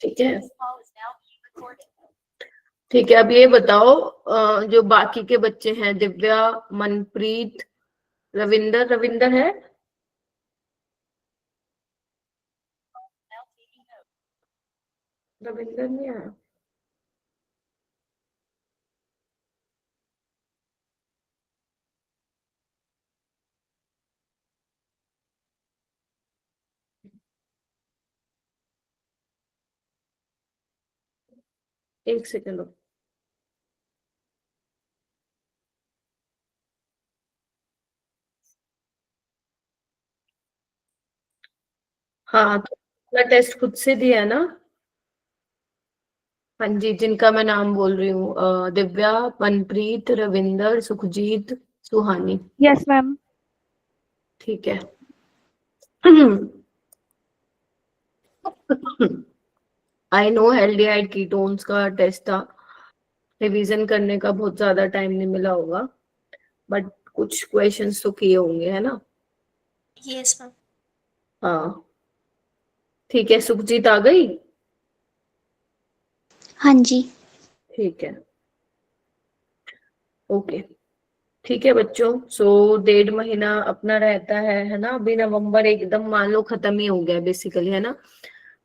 ठीक है, ठीक है। अब ये बताओ, जो बाकी के बच्चे हैं, दिव्या, मनप्रीत, रविंदर, रविंदर है? रविंदर नहीं है? एक सेकंड। हाँ, तो अपना टेस्ट खुद से दिया है ना? हाँ जी, जिनका मैं नाम बोल रही हूँ, दिव्या, मनप्रीत, रविंदर, सुखजीत, सुहानी। Yes ma'am. ठीक है। आई नो एल्डिहाइड कीटोन्स का टेस्ट था, रिवीजन करने का बहुत ज्यादा टाइम नहीं मिला होगा, बट कुछ क्वेश्चंस तो किए होंगे, है ना? Yes ma'am. हाँ, ठीक है। सुखजीत आ गई? हाँ जी। ठीक है, ओके। ठीक है बच्चों, सो 1.5 महीना अपना रहता है ना? अभी नवंबर एकदम मान लो खत्म ही हो गया बेसिकली, है ना?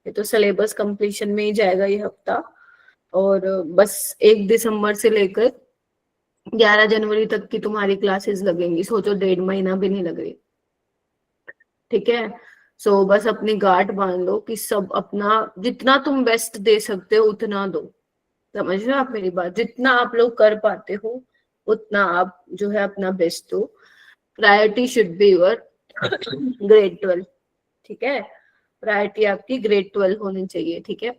ये तो सिलेबस कंप्लीशन में ही जाएगा ये हफ्ता। और बस 1 दिसंबर से लेकर 11 जनवरी तक की तुम्हारी क्लासेस लगेंगी। सोचो, 1.5 महीना भी नहीं लग रही। ठीक है, सो बस अपनी गांठ बांध लो कि सब अपना जितना तुम बेस्ट दे सकते हो उतना दो। समझ रहे हो आप मेरी बात? जितना आप लोग कर पाते हो उतना आप जो है अपना बेस्ट दो। Priority should be your grade 12। ठीक है, प्रायोरिटी आपकी ग्रेड 12 होनी चाहिए। ठीक है,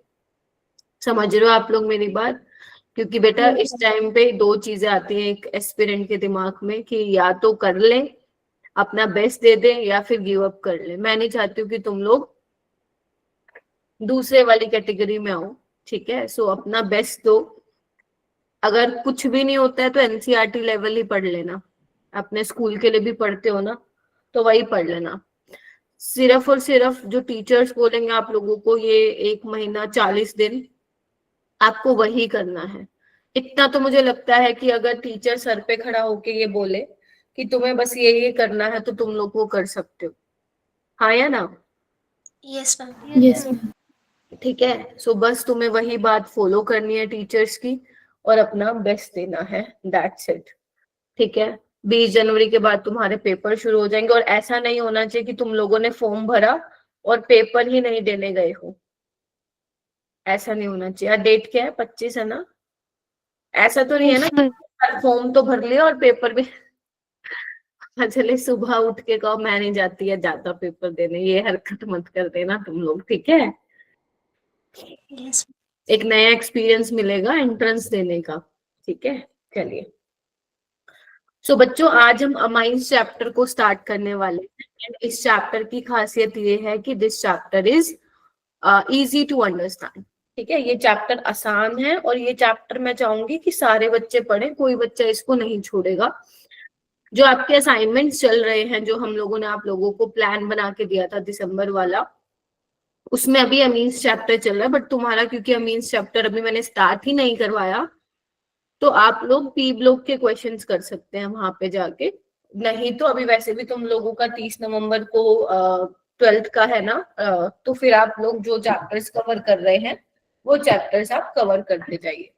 समझ रहे हो आप लोग मेरी बात? क्योंकि बेटा इस टाइम पे दो चीजें आती हैं एक एस्पिरेंट के दिमाग में, कि या तो कर ले, अपना बेस्ट दे दे, या फिर गिव अप कर ले। मैं नहीं चाहती हूँ कि तुम लोग दूसरे वाली कैटेगरी में आओ। ठीक है, सो अपना बेस्ट दो। अगर कुछ भी नहीं होता है तो एनसीईआरटी लेवल ही पढ़ लेना, अपने स्कूल के लिए भी पढ़ते हो ना, तो वही पढ़ लेना। सिर्फ और सिर्फ जो टीचर्स बोलेंगे आप लोगों को ये 1 महीना 40 दिन, आपको वही करना है। इतना तो मुझे लगता है कि अगर टीचर सर पे खड़ा होके ये बोले कि तुम्हें बस ये करना है तो तुम लोग वो कर सकते हो। हाँ या ना? Yes ma'am. यस। ठीक है, सो बस तुम्हें वही बात फॉलो करनी है टीचर्स की, और अपना बेस्ट देना है। That's it. ठीक है, 20 जनवरी के बाद तुम्हारे पेपर शुरू हो जाएंगे, और ऐसा नहीं होना चाहिए कि तुम लोगों ने फॉर्म भरा और पेपर ही नहीं देने गए हो। ऐसा नहीं होना चाहिए। डेट क्या है? 25 है ना? ऐसा तो नहीं है यस ना फॉर्म तो भर लिया और पेपर भी चले सुबह उठ के कहो मैं नहीं जाती या जाता पेपर देने। ये हरकत मत कर देना तुम लोग, ठीक है? यस। एक नया एक्सपीरियंस मिलेगा एंट्रेंस देने का। ठीक है, चलिए। सो बच्चों, आज हम अमाइंस चैप्टर को स्टार्ट करने वाले हैं। And इस चैप्टर की खासियत ये है कि this chapter is easy to understand. ठीक है, ये चैप्टर आसान है, और ये चैप्टर मैं चाहूंगी कि सारे बच्चे पढ़ें, कोई बच्चा इसको नहीं छोड़ेगा। जो आपके असाइनमेंट्स चल रहे हैं, जो हम लोगों ने आप लोगों को प्लान बना के दिया था दिसंबर वाला, उसमें अभी अमीन्स चैप्टर चल रहा है। बट तुम्हारा क्योंकि अमीन्स चैप्टर अभी मैंने स्टार्ट ही नहीं करवाया, तो आप लोग पी ब्लॉक के क्वेश्चंस कर सकते हैं वहां पे जाके। नहीं तो अभी वैसे भी तुम लोगों का 30 नवंबर को 12th का है ना, तो फिर आप लोग जो चैप्टर्स कवर कर रहे हैं वो चैप्टर्स आप कवर करते जाइए।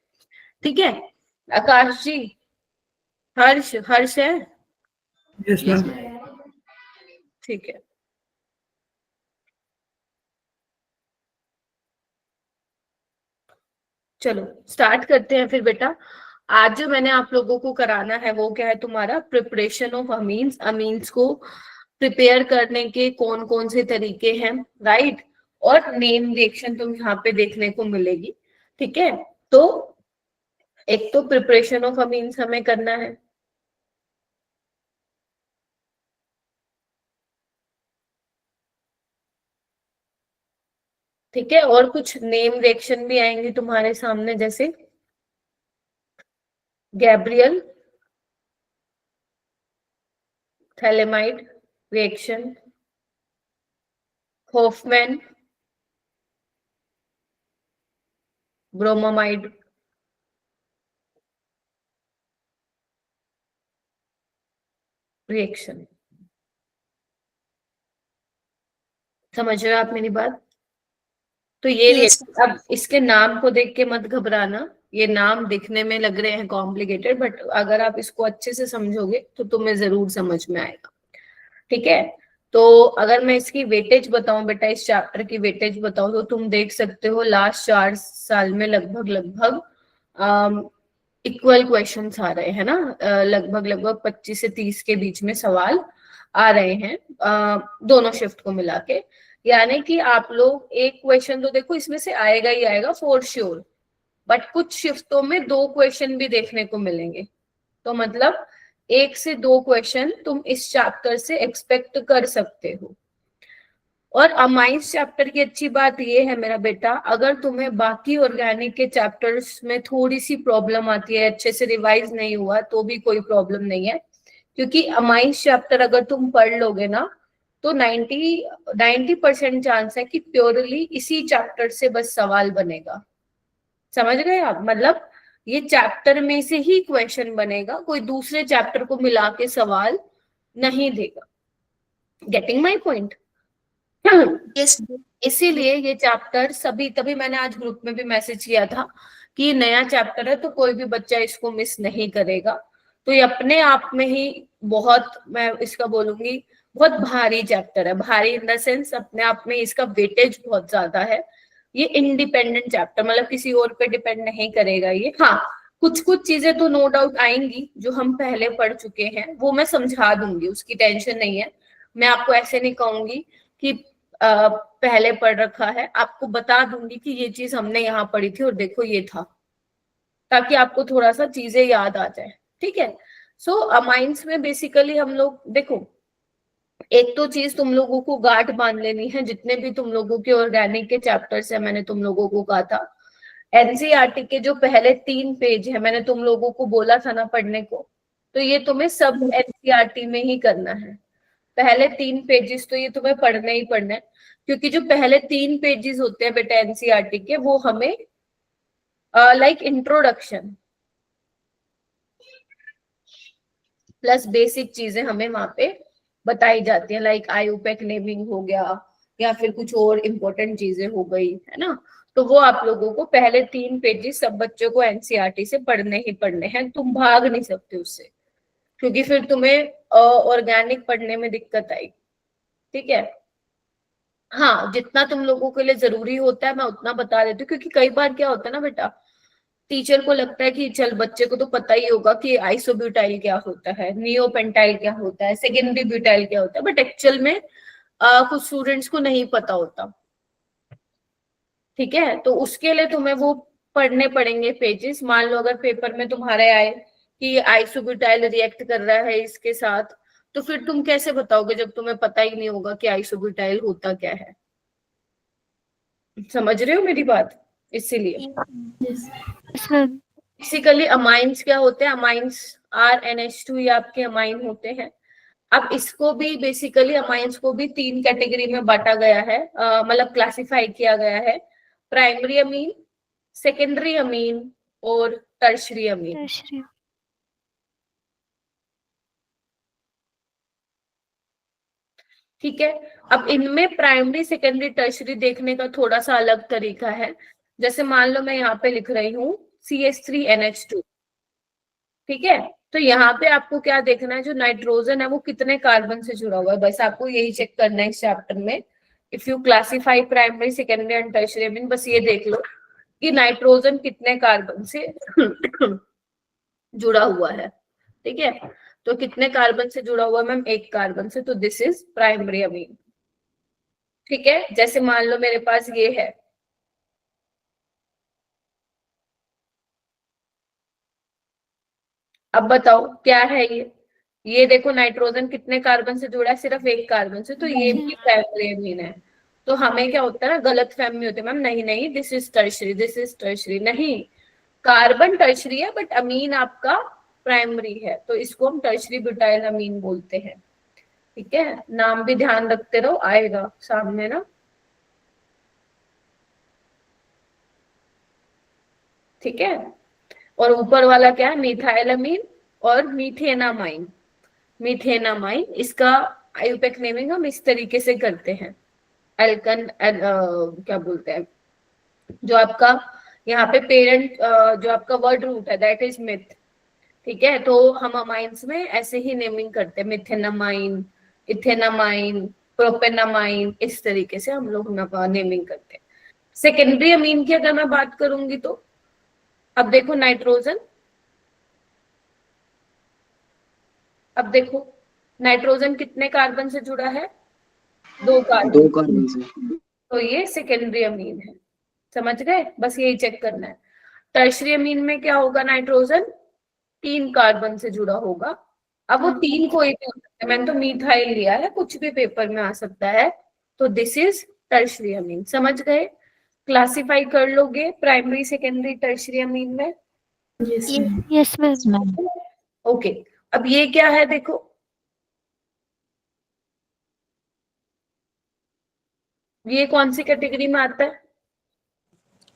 ठीक है, आकाश जी, हर्ष, हर्ष है? Yes ma'am. ठीक है, चलो स्टार्ट करते हैं फिर बेटा। आज जो मैंने आप लोगों को कराना है वो क्या है? तुम्हारा प्रिपरेशन ऑफ अमीन्स। अमीन्स को प्रिपेयर करने के कौन कौन से तरीके हैं, राइट? और नेम रिएक्शन तुम यहाँ पे देखने को मिलेगी। ठीक है, तो एक तो प्रिपरेशन ऑफ अमीन्स हमें करना है। ठीक है, और कुछ नेम रिएक्शन भी आएंगे तुम्हारे सामने, जैसे Gabriel, phthalimide reaction, Hofmann, bromamide, reaction. समझ रहे हो आप मेरी बात? तो ये Yes, रिएक्शन, अब इसके नाम को देख के मत घबराना, ये नाम दिखने में लग रहे हैं कॉम्प्लिकेटेड, बट अगर आप इसको अच्छे से समझोगे तो तुम्हें जरूर समझ में आएगा। ठीक है, तो अगर मैं इसकी वेटेज बताऊं बेटा, इस चैप्टर की वेटेज बताऊं, तो तुम देख सकते हो लास्ट 4 साल में लगभग लगभग इक्वल क्वेश्चंस आ रहे हैं ना, लगभग लगभग 25 से 30 के बीच में सवाल आ रहे हैं, दोनों शिफ्ट को मिला के। यानी कि आप लोग एक क्वेश्चन तो देखो इसमें से आएगा ही आएगा फॉर श्योर, बट कुछ शिफ्टों में 2 क्वेश्चन भी देखने को मिलेंगे। तो मतलब 1 से 2 क्वेश्चन तुम इस चैप्टर से एक्सपेक्ट कर सकते हो। और अमाइंस चैप्टर की अच्छी बात ये है मेरा बेटा, अगर तुम्हें बाकी ऑर्गेनिक के चैप्टर्स में थोड़ी सी प्रॉब्लम आती है, अच्छे से रिवाइज नहीं हुआ, तो भी कोई प्रॉब्लम नहीं है, क्योंकि अमाइंस चैप्टर अगर तुम पढ़ लोगे ना, तो 90% चांस है कि प्योरली इसी चैप्टर से बस सवाल बनेगा। समझ गए आप? मतलब ये चैप्टर में से ही क्वेश्चन बनेगा, कोई दूसरे चैप्टर को मिला के सवाल नहीं देगा। Getting my point? yes, इसीलिए ये चैप्टर सभी, तभी मैंने आज ग्रुप में भी मैसेज किया था कि ये नया चैप्टर है तो कोई भी बच्चा इसको मिस नहीं करेगा। तो ये अपने आप में ही बहुत, मैं इसका बोलूंगी, बहुत भारी चैप्टर है। भारी इन द सेंस अपने आप में इसका वेटेज बहुत ज्यादा है। ये इंडिपेंडेंट चैप्टर, मतलब किसी और पे डिपेंड नहीं करेगा ये। हाँ, कुछ कुछ चीजें तो नो डाउट आएंगी जो हम पहले पढ़ चुके हैं, वो मैं समझा दूंगी, उसकी टेंशन नहीं है। मैं आपको ऐसे नहीं कहूंगी कि पहले पढ़ रखा है, आपको बता दूंगी कि ये चीज हमने यहाँ पढ़ी थी और देखो ये था, ताकि आपको थोड़ा सा चीजें याद आ जाए। ठीक है, सो अमाइंस में बेसिकली हम लोग देखो, एक तो चीज तुम लोगों को गांठ बांध लेनी है, जितने भी तुम लोगों के ऑर्गेनिक के चैप्टर्स है, मैंने तुम लोगों को कहा था एनसीईआरटी के जो पहले 3 पेज है, मैंने तुम लोगों को बोला था ना पढ़ने को, तो ये तुम्हें सब एनसीईआरटी में ही करना है। पहले 3 पेजेस तो ये तुम्हें पढ़ने ही पढ़ना है, क्योंकि जो पहले 3 पेजेस होते हैं बेटा एनसीईआरटी के, वो हमें लाइक इंट्रोडक्शन प्लस बेसिक चीजें हमें वहां पे बताई जाती हैं, लाइक आईयूपैक नेमिंग हो गया, या फिर कुछ और इम्पोर्टेंट चीजें हो गई है ना। तो वो आप लोगों को पहले 3 पेजेस सब बच्चों को एनसीईआरटी से पढ़ने ही पढ़ने हैं, तुम भाग नहीं सकते उससे, क्योंकि फिर तुम्हें ऑर्गेनिक पढ़ने में दिक्कत आई। ठीक है, हाँ, जितना तुम लोगों के लिए जरूरी होता है मैं उतना बता देती हूँ, क्योंकि कई बार क्या होता है ना बेटा, टीचर को लगता है कि चल बच्चे को तो पता ही होगा कि आइसोब्यूटाइल क्या होता है, नियोपेंटाइल क्या होता है, सेकेंडरी ब्यूटाइल क्या होता है, बट एक्चुअल में कुछ स्टूडेंट्स को नहीं पता होता। ठीक है, तो उसके लिए तुम्हें वो पढ़ने पड़ेंगे पेजेस। मान लो अगर पेपर में तुम्हारे आए कि आइसोब्यूटाइल रिएक्ट कर रहा है इसके साथ, तो फिर तुम कैसे बताओगे जब तुम्हें पता ही नहीं होगा कि आइसोब्यूटाइल होता क्या है? समझ रहे हो मेरी बात? इसीलिए yes, सर बेसिकली अमाइंस क्या होते हैं, अमाइंस RnH2 ये आपके अमाइन होते हैं। अब इसको भी बेसिकली अमाइंस को भी 3 कैटेगरी में बांटा गया है, मतलब क्लासिफाई किया गया है, प्राइमरी अमीन, सेकेंडरी अमीन और टर्शरी अमीन। श्री ठीक है, अब इनमें प्राइमरी सेकेंडरी टर्शरी देखने का थोड़ा सा अलग तरीका है। जैसे मान लो मैं यहाँ पे लिख रही हूँ CH3NH2। ठीक है, तो यहाँ पे आपको क्या देखना है, जो नाइट्रोजन है वो कितने कार्बन से जुड़ा हुआ है, बस आपको यही चेक करना है इस चैप्टर में। If you classify primary secondary and tertiary mean, बस ये देख लो कि नाइट्रोजन कितने कार्बन से जुड़ा हुआ है। ठीक है, तो कितने कार्बन से जुड़ा हुआ है मैम? 1 कार्बन से, तो दिस इज प्राइमरी अमीन। ठीक है, जैसे मान लो मेरे पास ये है, अब बताओ क्या है ये देखो नाइट्रोजन कितने कार्बन से जुड़ा है? सिर्फ 1 कार्बन से, तो ये भी प्राइमरी अमीन है। तो हमें क्या होता है ना, गलत फहमी होती है मैम, नहीं नहीं this is tertiary, this is tertiary, नहीं, कार्बन टर्शरी है बट अमीन आपका प्राइमरी है, तो इसको हम टर्शरी ब्यूटाइल अमीन बोलते हैं। ठीक है, नाम भी ध्यान रखते रहो, आएगा सामने ना। ठीक है। और ऊपर वाला क्या है, मिथाइलमीन और मीथेनामाइन। मीथेनामाइन, इसका आयुपेक नेमिंग हम इस तरीके से करते हैं, एल्कन क्या बोलते हैं, जो आपका यहाँ पे पेरेंट जो आपका वर्ड रूट है दैट इज मिथ। ठीक है, तो हम अमाइंस में ऐसे ही नेमिंग करते हैं, मिथेनामाइन, इथेनामाइन, प्रोपेनामाइन, इस तरीके से हम लोग नेमिंग करते हैं। सेकेंडरी अमीन की अगर मैं बात करूंगी तो अब देखो नाइट्रोजन, अब देखो नाइट्रोजन कितने कार्बन से जुड़ा है, 2 कार्बन। 2 कार्बन से। तो ये सेकेंडरी अमीन है, समझ गए, बस यही चेक करना है। टर्शरी अमीन में क्या होगा, नाइट्रोजन 3 कार्बन से जुड़ा होगा। अब वो 3 कोई भी हो सकता है, मैंने तो मीथाइल लिया है, कुछ भी पेपर में आ सकता है, तो दिस इज टर्शरी अमीन। समझ गए, क्लासिफाई कर लोगे प्राइमरी सेकेंडरी टर्शरी अमीन में। Yes, ma'am. ओके, अब ये क्या है देखो, ये कौन सी कैटेगरी में आता है,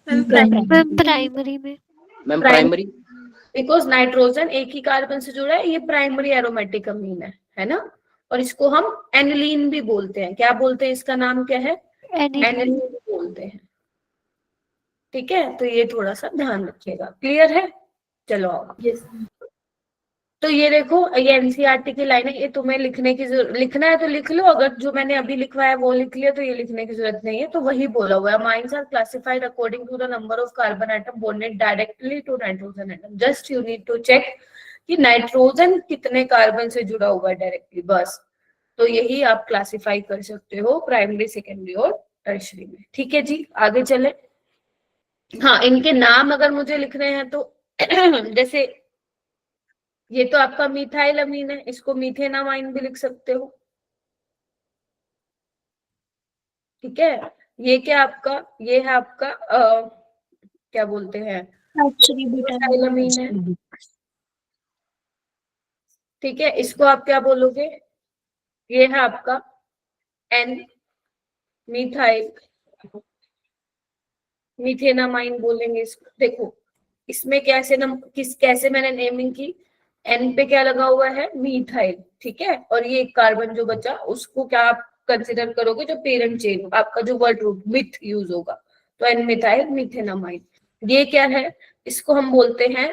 Ma'am, primary में. Ma'am primary. बिकॉज नाइट्रोजन एक ही कार्बन से जुड़ा है, ये प्राइमरी एरोमेटिक अमीन है ना। और इसको हम एनिलीन भी बोलते हैं, क्या बोलते हैं, इसका नाम क्या है, एनिलीन बोलते हैं। ठीक है, तो ये थोड़ा सा ध्यान रखिएगा, क्लियर है। चलो आओ। तो ये देखो, ये एनसीईआरटी की लाइन है, ये तुम्हें लिखने की लिखना है तो लिख लो, अगर जो मैंने अभी लिखवाया वो लिख लिया तो ये लिखने की जरूरत नहीं है, तो वही बोला हुआ है, amines are classified according to the number of carbon atom bonded directly to nitrogen atom. Just you need to check कि नाइट्रोजन कितने कार्बन से जुड़ा हुआ है डायरेक्टली, बस। तो यही आप क्लासिफाई कर सकते हो प्राइमरी सेकेंडरी और टर्शरी में। ठीक है जी, आगे चले। हाँ, इनके नाम अगर मुझे लिखने हैं तो जैसे ये तो आपका मिथाइल अमीन है, इसको मीथेनामाइन भी लिख सकते हो। ठीक है, ये क्या आपका, ये है आपका क्या बोलते हैं, मिथाइल अमीन है। ठीक है, इसको आप क्या बोलोगे, ये है आपका एन मिथाइल मीथेनामाइन बोलेंगे इसको। देखो इसमें कैसे मैंने नेमिंग की, एन पे क्या लगा हुआ है, मीथाइल। ठीक है, और ये एक कार्बन जो बचा उसको क्या आप कंसिडर करोगे, जो पेरेंट चेन आपका जो वर्ड रूट मिथ यूज होगा, तो एन मिथाइल मीथेनामाइन। ये क्या है, इसको हम बोलते हैं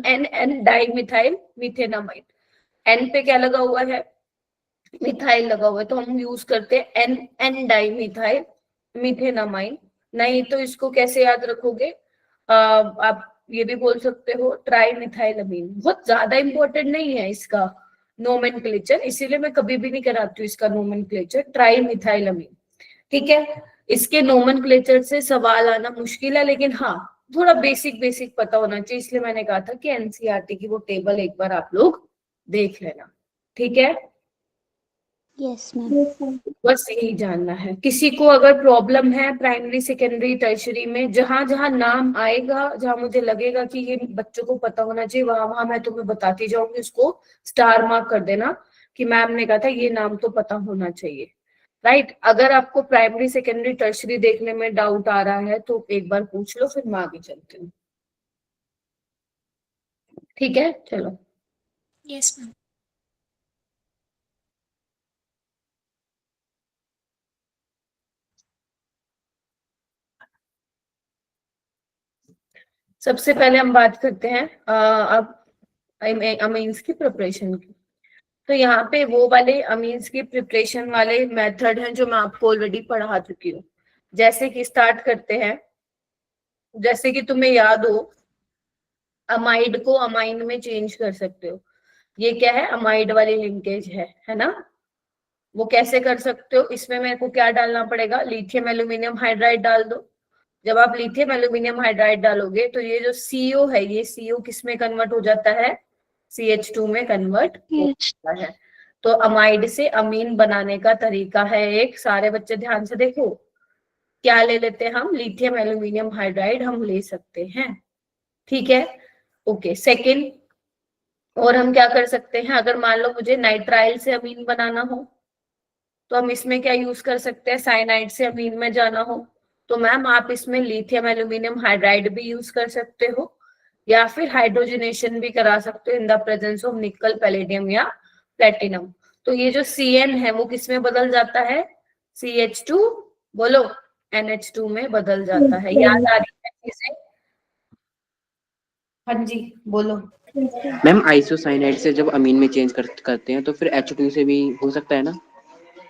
N N dimethyl methanamine. N पे क्या लगा हुआ है, मिथाइल लगा हुआ है, तो हम यूज करते हैं N N dimethyl methanamine. नहीं तो इसको कैसे याद रखोगे, आप ये भी बोल सकते हो ट्राई मिथाइलमीन। बहुत ज्यादा इंपॉर्टेंट नहीं है इसका नोमेनक्लेचर, इसीलिए मैं कभी भी नहीं कराती हूँ इसका नोमेनक्लेचर, ट्राई मिथाइलमीन। ठीक है, इसके नोमेनक्लेचर से सवाल आना मुश्किल है, लेकिन हाँ थोड़ा बेसिक बेसिक पता होना चाहिए, इसलिए मैंने कहा था कि एनसीईआरटी की वो टेबल एक बार आप लोग देख लेना। ठीक है, Yes, ma'am. बस यही जानना है। किसी को अगर प्रॉब्लम है प्राइमरी सेकेंडरी टर्शरी में, जहां जहां नाम आएगा, जहां मुझे लगेगा कि ये बच्चों को पता होना चाहिए, वहां वहां मैं तुम्हें बताती जाऊंगी, उसको स्टार मार्क कर देना कि मैम ने कहा था ये नाम तो पता होना चाहिए। राइट, अगर आपको प्राइमरी सेकेंडरी टर्शरी देखने में डाउट आ रहा है तो एक बार पूछ लो, फिर मैं आगे चलती हूँ। ठीक है, चलो। Yes, ma'am. सबसे पहले हम बात करते हैं अब अमीन्स की प्रिपरेशन की। तो यहाँ पे वो वाले अमीन्स की प्रिपरेशन वाले मेथड हैं जो मैं आपको ऑलरेडी पढ़ा चुकी हूँ। जैसे कि स्टार्ट करते हैं, जैसे कि तुम्हें याद हो, अमाइड को अमाइन में चेंज कर सकते हो। ये क्या है, अमाइड वाली लिंकेज है ना। वो कैसे कर सकते हो, इसमें मेरे को क्या डालना पड़ेगा, लिथियम एल्यूमिनियम हाइड्राइड डाल दो। जब आप लिथियम एल्यूमिनियम हाइड्राइड डालोगे तो ये जो CO है, ये CO किस में कन्वर्ट हो जाता है, CH2 में कन्वर्ट हो जाता है। तो अमाइड से अमीन बनाने का तरीका है एक, सारे बच्चे ध्यान से देखो, क्या ले लेते हैं हम, लिथियम एल्यूमिनियम हाइड्राइड हम ले सकते हैं। ठीक है, ओके। सेकेंड, और हम क्या कर सकते हैं, अगर मान लो मुझे नाइट्राइल से अमीन बनाना हो तो हम इसमें क्या यूज कर सकते हैं, साइनाइड से अमीन में जाना हो तो मैम आप इसमें लिथियम एल्यूमिनियम हाइड्राइड भी यूज कर सकते हो या फिर हाइड्रोजनेशन भी करा सकते हो इन द प्रेजेंस ऑफ निकल, पैलेडियम या प्लेटिनम। तो ये जो Cn है वो किस में बदल जाता है? CH2, बोलो, NH2 में बदल जाता है। याद आ रही है चीजें? हाँ जी, बोलो। मैम आइसोसाइनाइड से जब अमीन में चेंज करते हैं तो फिर H2 से भी हो सकता है ना?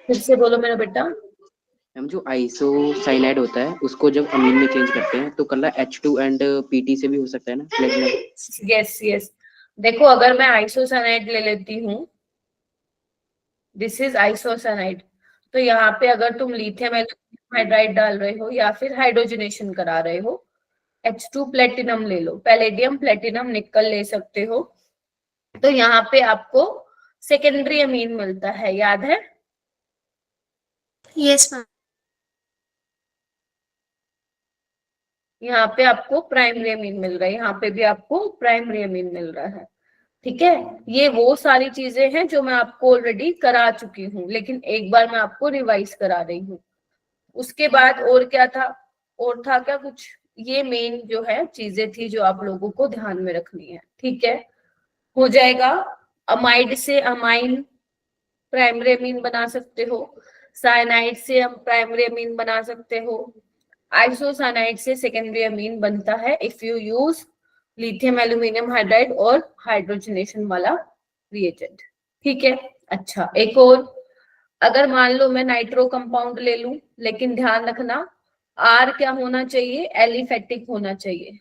फिर से बोलो मेरा बेटा। मैम जो आइसोसाइनाइड होता है उसको जब अमीन में चेंज करते हैं तो कल H2 एंड PT से भी हो सकता है ना, प्लेटिनम? यस यस, देखो अगर मैं आइसोसाइनाइड ले लेती हूँ, दिस इज आइसोसाइनाइड, तो यहाँ पे अगर तुम लिथियम हाइड्राइड डाल रहे हो या फिर हाइड्रोजनेशन करा रहे हो, H2 प्लेटिनम ले लो, पैलेडियम, प्लेटिनम, निकल ले सकते हो, तो यहाँ पे आपको सेकेंडरी अमीन मिलता है, याद है? Yes, ma'am. यहाँ पे आपको प्राइमरी अमीन मिल रहा है, यहाँ पे भी आपको प्राइमरी अमीन मिल रहा है। ठीक है, ये वो सारी चीजें हैं जो मैं आपको ऑलरेडी करा चुकी हूँ, लेकिन एक बार मैं आपको रिवाइज करा रही हूँ। उसके बाद और क्या था? और था क्या कुछ? ये मेन जो है चीजें थी जो आप लोगों को ध्यान में रखनी है। ठीक है, हो जाएगा। अमाइड से अमाइन प्राइमरी अमीन बना सकते हो, साइनाइड से हम प्राइमरी अमीन बना सकते हो, आइसोसाइनाइड से सेकेंडरी अमीन बनता है if you use lithium aluminium hydride और हाइड्रोजनेशन वाला रिएजेंट। ठीक है, अच्छा एक और, अगर मान लो मैं नाइट्रो कंपाउंड ले लूं, लेकिन ध्यान रखना आर क्या होना चाहिए? एलिफेटिक होना चाहिए।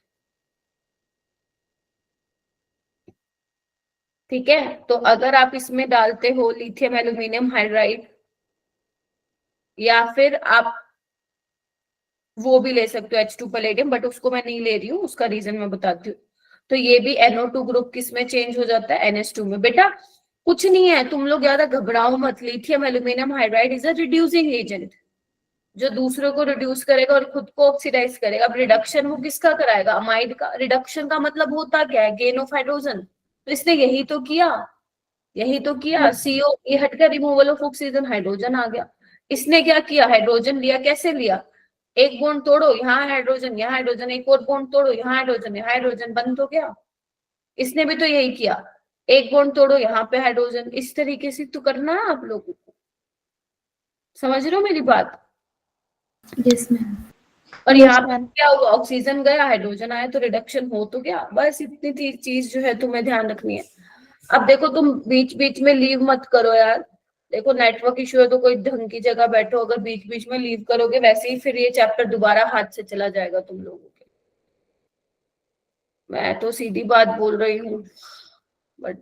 ठीक है, तो अगर आप इसमें डालते हो लिथियम एल्यूमिनियम हाइड्राइड, या फिर आप वो भी ले सकते हो H2 पैलेडियम, बट उसको मैं नहीं ले रही हूँ, उसका रीजन मैं बताती हूँ। तो ये भी NO2 ग्रुप किस में चेंज हो जाता है? NH2 में। बेटा कुछ नहीं है, तुम लोग ज्यादा घबराओ मत, lithium aluminium hydride is a reducing agent, जो दूसरों को रिड्यूस करेगा और खुद को ऑक्सीडाइज करेगा। अब रिडक्शन वो किसका कराएगा? अमाइड का। रिडक्शन का मतलब होता क्या है? Gain of hydrogen. तो इसने यही तो किया, यही तो किया। CO ये हटकर रिमूवल ऑफ ऑक्सीजन, हाइड्रोजन आ गया। इसने क्या किया? हाइड्रोजन लिया। कैसे लिया? एक बॉन्ड तोड़ो, यहाँ हाइड्रोजन, यहाँ हाइड्रोजन, एक और बॉन्ड तोड़ो, यहाँ हाइड्रोजन, यहाँ हाइड्रोजन, बंद हो गया। इसने भी तो यही किया, एक बॉन्ड तोड़ो, यहाँ पे हाइड्रोजन। इस तरीके से तो करना है आप लोगों को, समझ रहे हो मेरी बात? Yes, ma'am. और Yes, यहाँ पे ma'am. क्या हुआ? ऑक्सीजन गया, हाइड्रोजन आया, तो रिडक्शन हो तो गया। बस इतनी चीज जो है तुम्हें ध्यान रखनी है। अब देखो तुम बीच बीच में लीव मत करो यार, देखो नेटवर्क इश्यू है तो कोई ढंग की जगह बैठो, अगर बीच बीच में लीव करोगे वैसे ही फिर ये चैप्टर दोबारा हाथ से चला जाएगा तुम लोगों के। मैं तो सीधी बात बोल रही हूँ, बट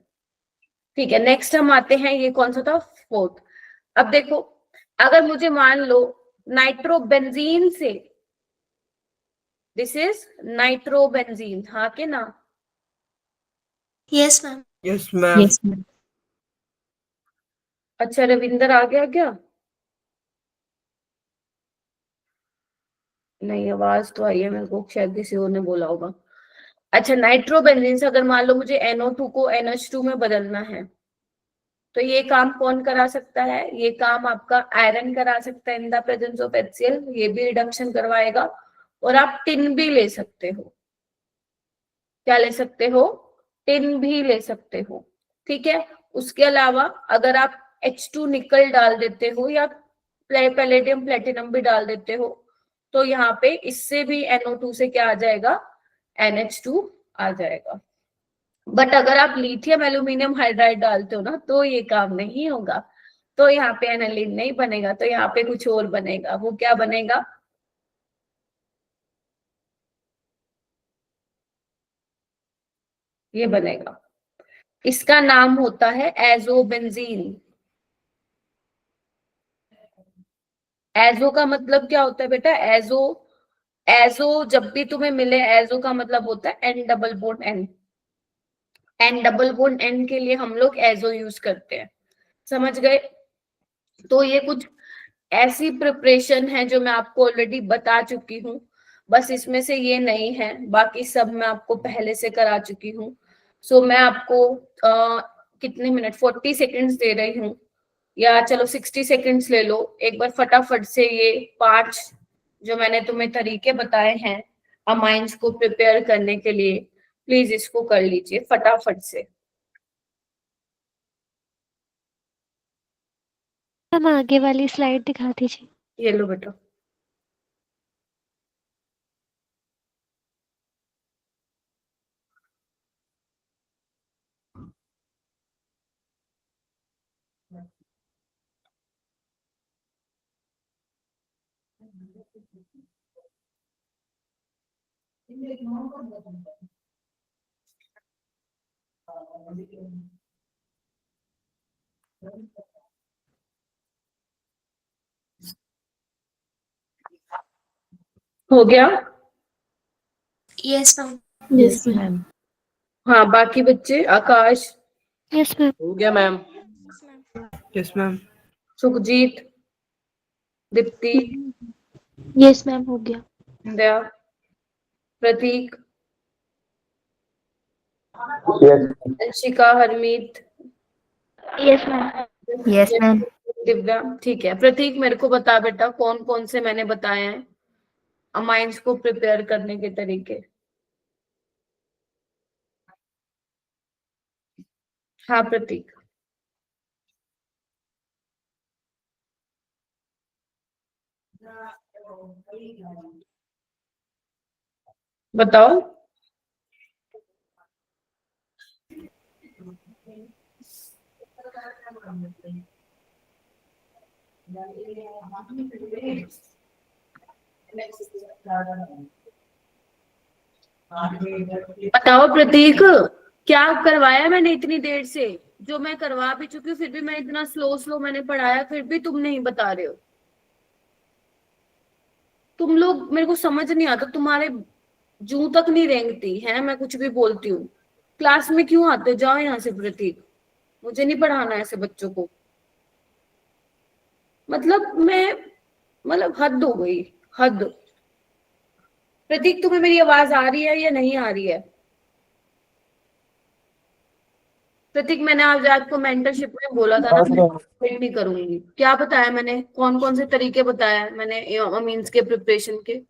ठीक है। नेक्स्ट हम आते हैं, ये कौन सा था? फोर्थ। अब देखो, अगर मुझे मान लो नाइट्रोबेंजीन से, दिस इज नाइट्रोबेंजीन, हाँ के ना? Yes, ma'am. Yes, ma'am. Yes, ma'am. अच्छा रविंदर आ गया क्या? नहीं, आवाज तो आई है मेरे को, शायद किसी और ने बोला होगा। अच्छा, नाइट्रोबेंजीन से अगर मान लो मुझे NO2 को NH2 में बदलना है, तो ये काम कौन करा सकता है? ये काम आपका आयरन करा सकता है in the presence of HCl, ये भी रिडक्शन करवाएगा। और आप टिन भी ले सकते हो। क्या ले सकते हो? टिन भी ले सकते हो। ठीक है, उसके अलावा अगर आप H2 निकल डाल देते हो या पैलेडियम प्लेटिनम भी डाल देते हो, तो यहाँ पे इससे भी NO2 से क्या आ जाएगा? NH2 आ जाएगा। बट अगर आप लिथियम एल्यूमिनियम हाइड्राइड डालते हो ना, तो ये काम नहीं होगा, तो यहाँ पे एनालिन नहीं बनेगा, तो यहाँ पे कुछ और बनेगा। वो क्या बनेगा? ये बनेगा, इसका नाम होता है एजोबेंजीन। एजो का मतलब क्या होता है बेटा? एजो, एजो जब भी तुम्हें मिले, एजो का मतलब होता है N double bond N. N double bond N के लिए हम लोग एजो यूज करते हैं, समझ गए? तो ये कुछ ऐसी प्रिपरेशन है जो मैं आपको ऑलरेडी बता चुकी हूँ, बस इसमें से ये नहीं है, बाकी सब मैं आपको पहले से करा चुकी हूँ। सो मैं आपको कितने मिनट, 40 सेकेंड्स दे रही हूँ, या चलो 60 सेकेंड्स ले लो, एक बार फटाफट से ये 5 जो मैंने तुम्हें तरीके बताए हैं अमाइंस को प्रिपेयर करने के लिए, प्लीज इसको कर लीजिए फटाफट से। हम आगे वाली स्लाइड दिखा दीजिए। ये लो बेटा। हो गया? Yes ma'am. Yes ma'am. हाँ बाकी बच्चे, आकाश, यस मैम। हो गया ma'am. Yes ma'am. Sukhjeet, Deepti, yes ma'am हो गया। Sandhya, Prateek, Anshika, Harmeet, yes ma'am. Yes ma'am. Divya. ठीक है प्रतीक, मेरे को बता बेटा कौन कौन से मैंने बताए हैं अमाइंस को प्रिपेयर करने के तरीके। हाँ प्रतीक। बताओ। बताओ प्रतीक, क्या करवाया मैंने इतनी देर से? जो मैं करवा भी चुकी हूँ फिर भी मैं इतना स्लो स्लो मैंने पढ़ाया, फिर भी तुम नहीं बता रहे हो। तुम लोग, मेरे को समझ नहीं आता, तुम्हारे जू तक नहीं रेंगती है मैं कुछ भी बोलती हूँ। क्लास में क्यों आते हो? जाओ यहाँ से प्रतीक, मुझे नहीं पढ़ाना ऐसे बच्चों को। मतलब मैं, मतलब हद हो गई, हद। प्रतीक तुम्हें मेरी आवाज आ रही है या नहीं आ रही है? प्रतीक मैंने आज आपको मेंटरशिप में बोला था ना, मैं नहीं करूंगी। क्या बताया मैंने? कौन कौन से तरीके बताया मैंने मीन्स के प्रिपरेशन के?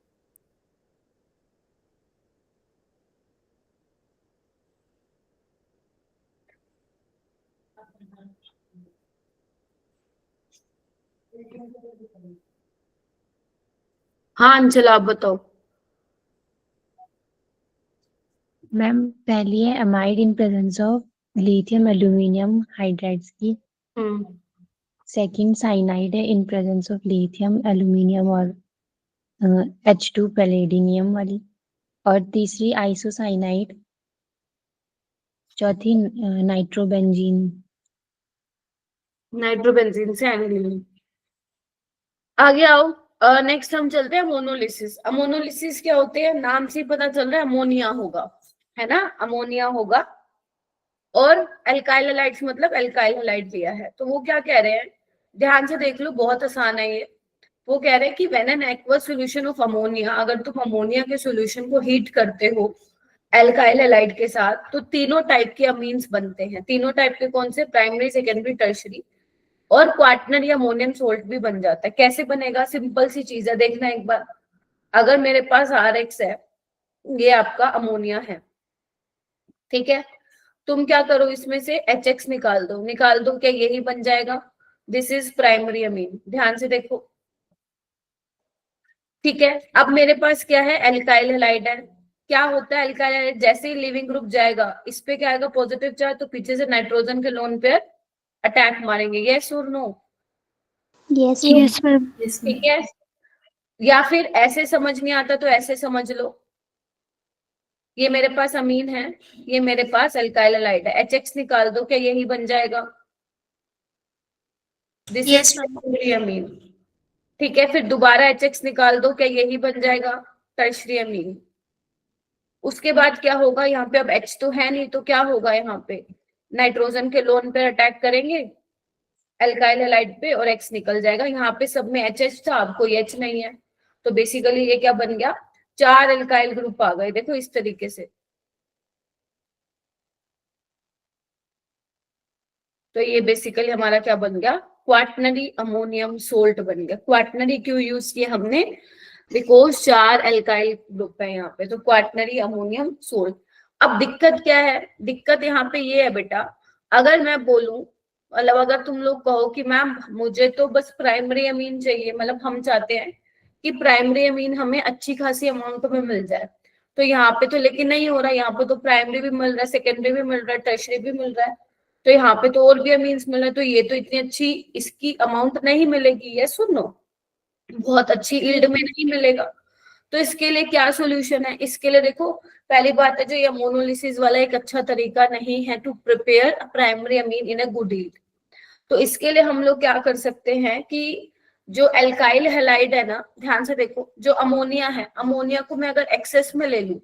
हाँ अंचल आप बताओ। मैम पहली है amide in presence of lithium aluminium hydrides की। सेकंड साइनाइड है in presence of lithium aluminium और H2 पैलेडिनियम वाली। और तीसरी आइसोसाइनाइड। चौथी नाइट्रोबेंजीन। नाइट्रोबेंजीन से एनिलीन। आगे आओ। नेक्स्ट हम चलते हैं अमोनोलिसिस। अमोनोलिसिस क्या होते हैं? नाम से ही पता चल रहा है अमोनिया होगा, है ना? अमोनिया होगा। और एल्काइल हैलाइड्स मतलब एल्काइल हैलाइड लिया है, तो वो क्या कह रहे हैं, ध्यान से देख लो, बहुत आसान है ये। वो कह रहे हैं कि when an aqueous solution of ammonia, अगर तुम अमोनिया के सॉल्यूशन को हीट करते हो एल्काइल हैलाइड के साथ, तो तीनों टाइप के अमीन्स बनते हैं। तीनों टाइप के कौन से? Primary, secondary, tertiary. और क्वार्टनरी अमोनियम सोल्ट भी बन जाता है। कैसे बनेगा? सिंपल सी चीज है, देखना एक बार। अगर मेरे पास RX है, ये आपका अमोनिया है, ठीक है, तुम क्या करो, इसमें से HX निकाल दो। निकाल दो, क्या यही बन जाएगा? This is primary amine. ध्यान से देखो, ठीक है। अब मेरे पास क्या है? एल्काइल हैलाइड है। क्या होता है एल्काइल हैलाइड? जैसे ही लिविंग ग्रुप जाएगा, इस पे क्या आएगा? पॉजिटिव चार्ज, तो पीछे से नाइट्रोजन के लोन पेयर अटैक मारेंगे। यस और नो? Yes ma'am. ठीक है। या फिर ऐसे समझ नहीं आता तो ऐसे समझ लो, ये मेरे पास अमीन है, ये मेरे पास एल्काइल हैलाइड है, HX निकाल दो, क्या यही बन जाएगा? This is secondary amine. ठीक है, फिर दोबारा HX निकाल दो, क्या यही बन जाएगा? टर्शरी अमीन। उसके बाद क्या होगा? यहाँ पे अब H तो है नहीं, तो क्या होगा? यहाँ पे नाइट्रोजन के लोन पे अटैक करेंगे एल्काइल हैलाइड पे और X निकल जाएगा। यहाँ पे सब में HH था, अब कोई H नहीं है, तो बेसिकली ये क्या बन गया? 4 एल्काइल ग्रुप आ गए। देखो इस तरीके से, तो ये बेसिकली हमारा क्या बन गया? क्वार्टनरी अमोनियम सोल्ट बन गया। क्वार्टनरी क्यों यूज किया हमने? बिकॉज 4 एल्काइल ग्रुप है यहाँ पे, तो क्वाटनरी अमोनियम सोल्ट। अब दिक्कत क्या है, दिक्कत यहाँ पे ये है बेटा, अगर मैं बोलूं, मतलब अगर तुम लोग कहो कि मैम मुझे तो बस प्राइमरी अमीन चाहिए, मतलब हम चाहते हैं कि प्राइमरी अमीन हमें अच्छी खासी अमाउंट में मिल जाए, तो यहाँ पे तो लेकिन नहीं हो रहा, यहाँ पे तो प्राइमरी भी मिल रहा है, सेकेंडरी भी मिल रहा है, टर्शरी भी मिल रहा है, तो यहाँ पे तो और भी अमीन्स मिल रहे हैं, तो ये तो इतनी अच्छी इसकी अमाउंट नहीं मिलेगी। ये सुनो, बहुत अच्छी यील्ड में नहीं मिलेगा। तो इसके लिए क्या सॉल्यूशन है, इसके लिए देखो, पहली बात है जो ये मोनोलिसिस वाला एक अच्छा तरीका नहीं है to prepare primary amine in a good yield. तो इसके लिए हम लोग क्या कर सकते हैं कि जो एल्काइल हैलाइड है ना, ध्यान से देखो, जो अमोनिया है, अमोनिया को मैं अगर एक्सेस में ले लूं,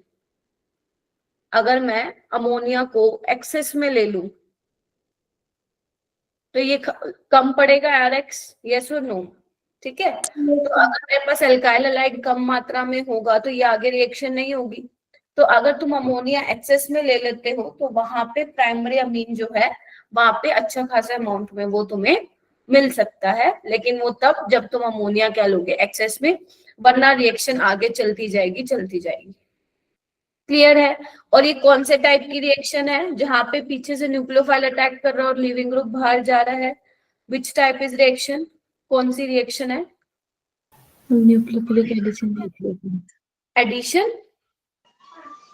अगर मैं अमोनिया को एक्सेस में ले लूं, तो ये कम पड़ेगा RX, यस और नो, ठीक है। तो अगर मेरे पास एल्काइल हैलाइड कम मात्रा में होगा तो ये आगे रिएक्शन नहीं होगी। तो अगर तुम अमोनिया एक्सेस में ले लेते हो तो वहां पे प्राइमरी अमीन जो है वहां पे अच्छा खासा अमाउंट में वो तुम्हें मिल सकता है, लेकिन वो तब जब तुम अमोनिया क्या लोगे एक्सेस में, वरना रिएक्शन आगे चलती जाएगी चलती जाएगी। क्लियर है। और ये कौन से टाइप की रिएक्शन है, जहां पे पीछे से न्यूक्लियोफाइल अटैक कर रहा है और लीविंग ग्रुप बाहर जा रहा है, विच टाइप इज रिएक्शन, कौन सी रिएक्शन है? Nucleophilic addition. Addition,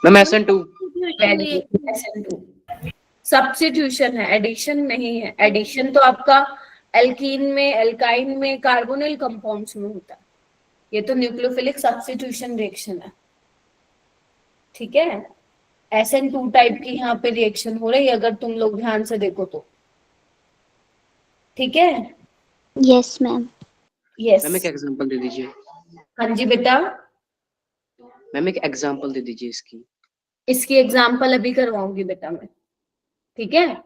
ma'am SN2। Very good, SN2 substitution है, एडिशन नहीं है। एडिशन तो आपका एल्कीन में, एल्काइन में, कार्बोनिल कंपाउंड्स में होता है, ये तो न्यूक्लियोफिलिक सब्स्टिट्यूशन रिएक्शन है, ठीक है। SN2 टाइप की यहाँ पे रिएक्शन हो रही है, अगर तुम लोग ध्यान से देखो तो, ठीक है। Yes ma'am. यस, मैम एक एग्जांपल दे दीजिए। हाँ जी बेटा, मैम एक एग्जांपल दे दीजिए इसकी। इसकी एग्जांपल अभी करवाऊंगी बेटा मैं, ठीक है।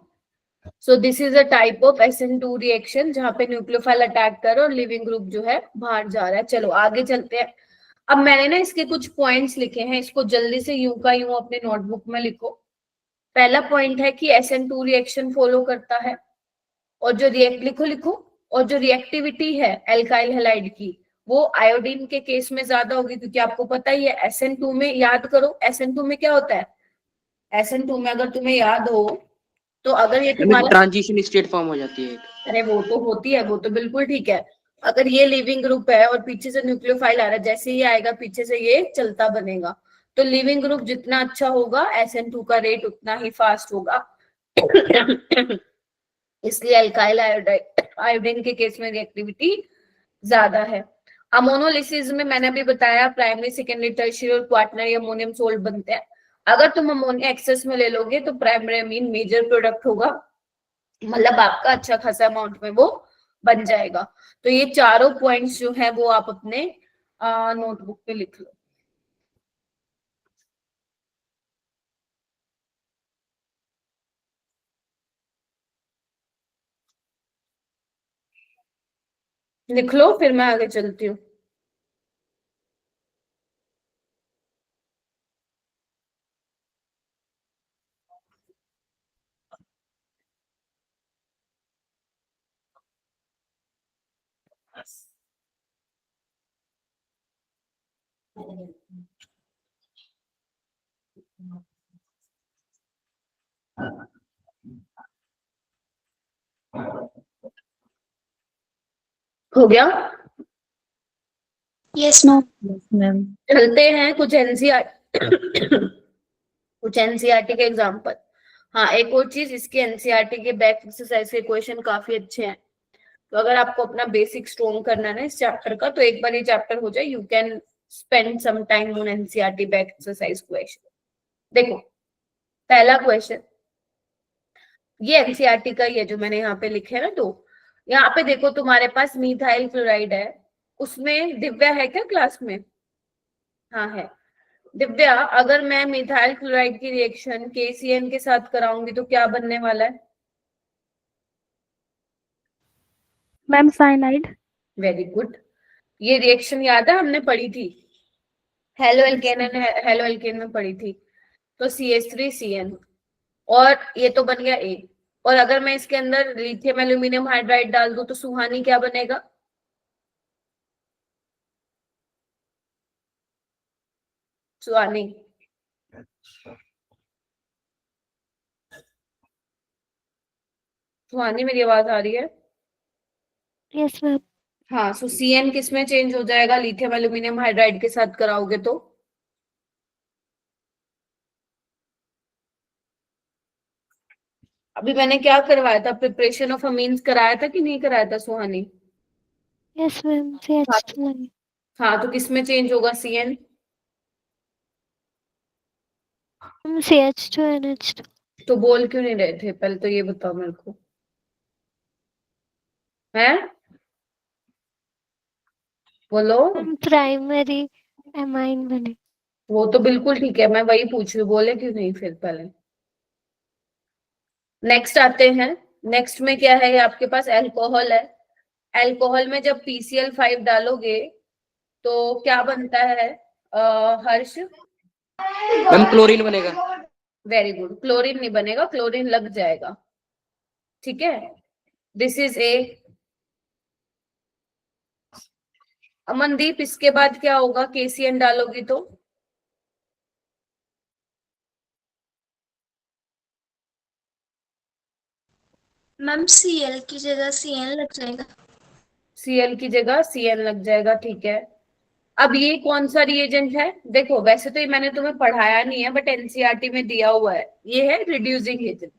So this is a type of SN2 reaction जहां पे न्यूक्लियोफाइल अटैक कर और लिविंग ग्रुप जो है बाहर जा रहा है। चलो आगे चलते हैं। अब मैंने ना इसके कुछ पॉइंट्स लिखे हैं, इसको जल्दी से यूं का यूं अपने नोटबुक में लिखो। पहला पॉइंट है कि SN2 रिएक्शन फॉलो करता है, और जो लिखो लिखो, और जो रिएक्टिविटी है एल्काइल हैलाइड की वो आयोडीन के केस में ज्यादा होगी, क्योंकि आपको पता ही है SN2 में, याद करो SN2 में क्या होता है, SN2 में अगर तुम्हें याद हो तो अगर ये तुम्हारा, ट्रांजिशन स्टेट फॉर्म हो जाती है। अरे वो तो होती है, वो तो बिल्कुल ठीक है। अगर ये लिविंग ग्रुप है और पीछे से न्यूक्लियोफाइल आ रहा है, जैसे ही आएगा पीछे से ये चलता बनेगा, तो लिविंग ग्रुप जितना अच्छा होगा SN2 का रेट उतना ही फास्ट होगा। इसलिए अल्काइल आयोडीन के केस में रिएक्टिविटी ज्यादा है। अमोनोलिसिस में मैंने अभी बताया प्राइमरी, सेकेंडरी, टर्शियरी और क्वाटरनरी अमोनियम सोल्ट बनते हैं। अगर तुम अमोनिया एक्सेस में ले लोगे तो प्राइमरी अमीन मेजर प्रोडक्ट होगा, मतलब आपका अच्छा खासा अमाउंट में वो बन जाएगा। तो ये चारों पॉइंट्स जो है वो आप अपने नोटबुक पे लिख लो। लिख लो, फिर मैं आगे चलती हूँ। हो गया? Yes ma'am. मैम चलते हैं कुछ कुछ एनसीईआरटी के एग्जांपल। हाँ, एक और चीज, इसके एनसीईआरटी के बैक एक्सरसाइज के क्वेश्चन काफी अच्छे हैं, तो अगर आपको अपना बेसिक स्ट्रॉन्ग करना है ना इस चैप्टर का, तो एक बार ये चैप्टर हो जाए, you can spend some time on NCERT back exercise question. देखो पहला क्वेश्चन, ये एनसीईआरटी का ही है जो मैंने यहाँ पे लिखे है ना, तो यहाँ पे देखो तुम्हारे पास मीथाइल क्लोराइड है, उसमें दिव्या है क्या क्लास में? हाँ है। दिव्या, अगर मैं मिथाइल क्लोराइड की रिएक्शन KCN के साथ कराऊंगी तो क्या बनने वाला है? Ma'am cyanide. Very good. ये रिएक्शन याद है, हमने पढ़ी थी, halo alkane and halo alkane में पढ़ी थी। तो CH3CN, और ये तो बन गया A। और अगर मैं इसके अंदर लिथियम एल्यूमिनियम हाइड्राइड डाल दूं तो सुहानी क्या बनेगा? सुहानी, सुहानी मेरी आवाज आ रही है? Yes ma'am. हाँ, सो CN किस में चेंज हो जाएगा? लिथियम एल्यूमिनियम हाइड्राइड के साथ कराओगे तो अभी मैंने क्या करवाया था? प्रिपरेशन ऑफ अमीन्स कराया था कि नहीं कराया था सुहानी? यस मैम, CH2 है। हाँ, तो किस में चेंज होगा CN? CH2NH2। तो बोल क्यों नहीं रहे थे? पहले तो ये बताओ मेरे को, है? बोलो। प्राइमरी एमाइन बने। वो तो बिल्कुल ठीक है, मैं वही पूछ रही हूँ, बोले क्यों नहीं फिर पहले? नेक्स्ट आते हैं। नेक्स्ट में क्या है? ये आपके पास अल्कोहल है। अल्कोहल में जब PCl5 डालोगे तो क्या बनता है? हर्ष, मैम क्लोरीन बनेगा। Very good. क्लोरीन नहीं बनेगा, क्लोरीन लग जाएगा, ठीक है। This is a. अमनदीप, इसके बाद क्या होगा? KCN डालोगी तो मैम Cl की जगह Cn लग जाएगा। Cl की जगह CN लग जाएगा, ठीक है। अब ये कौन सा रिएजेंट है? देखो, वैसे तो ये मैंने तुम्हें पढ़ाया नहीं है, बट NCERT में दिया हुआ है। ये है रिड्यूसिंग एजेंट,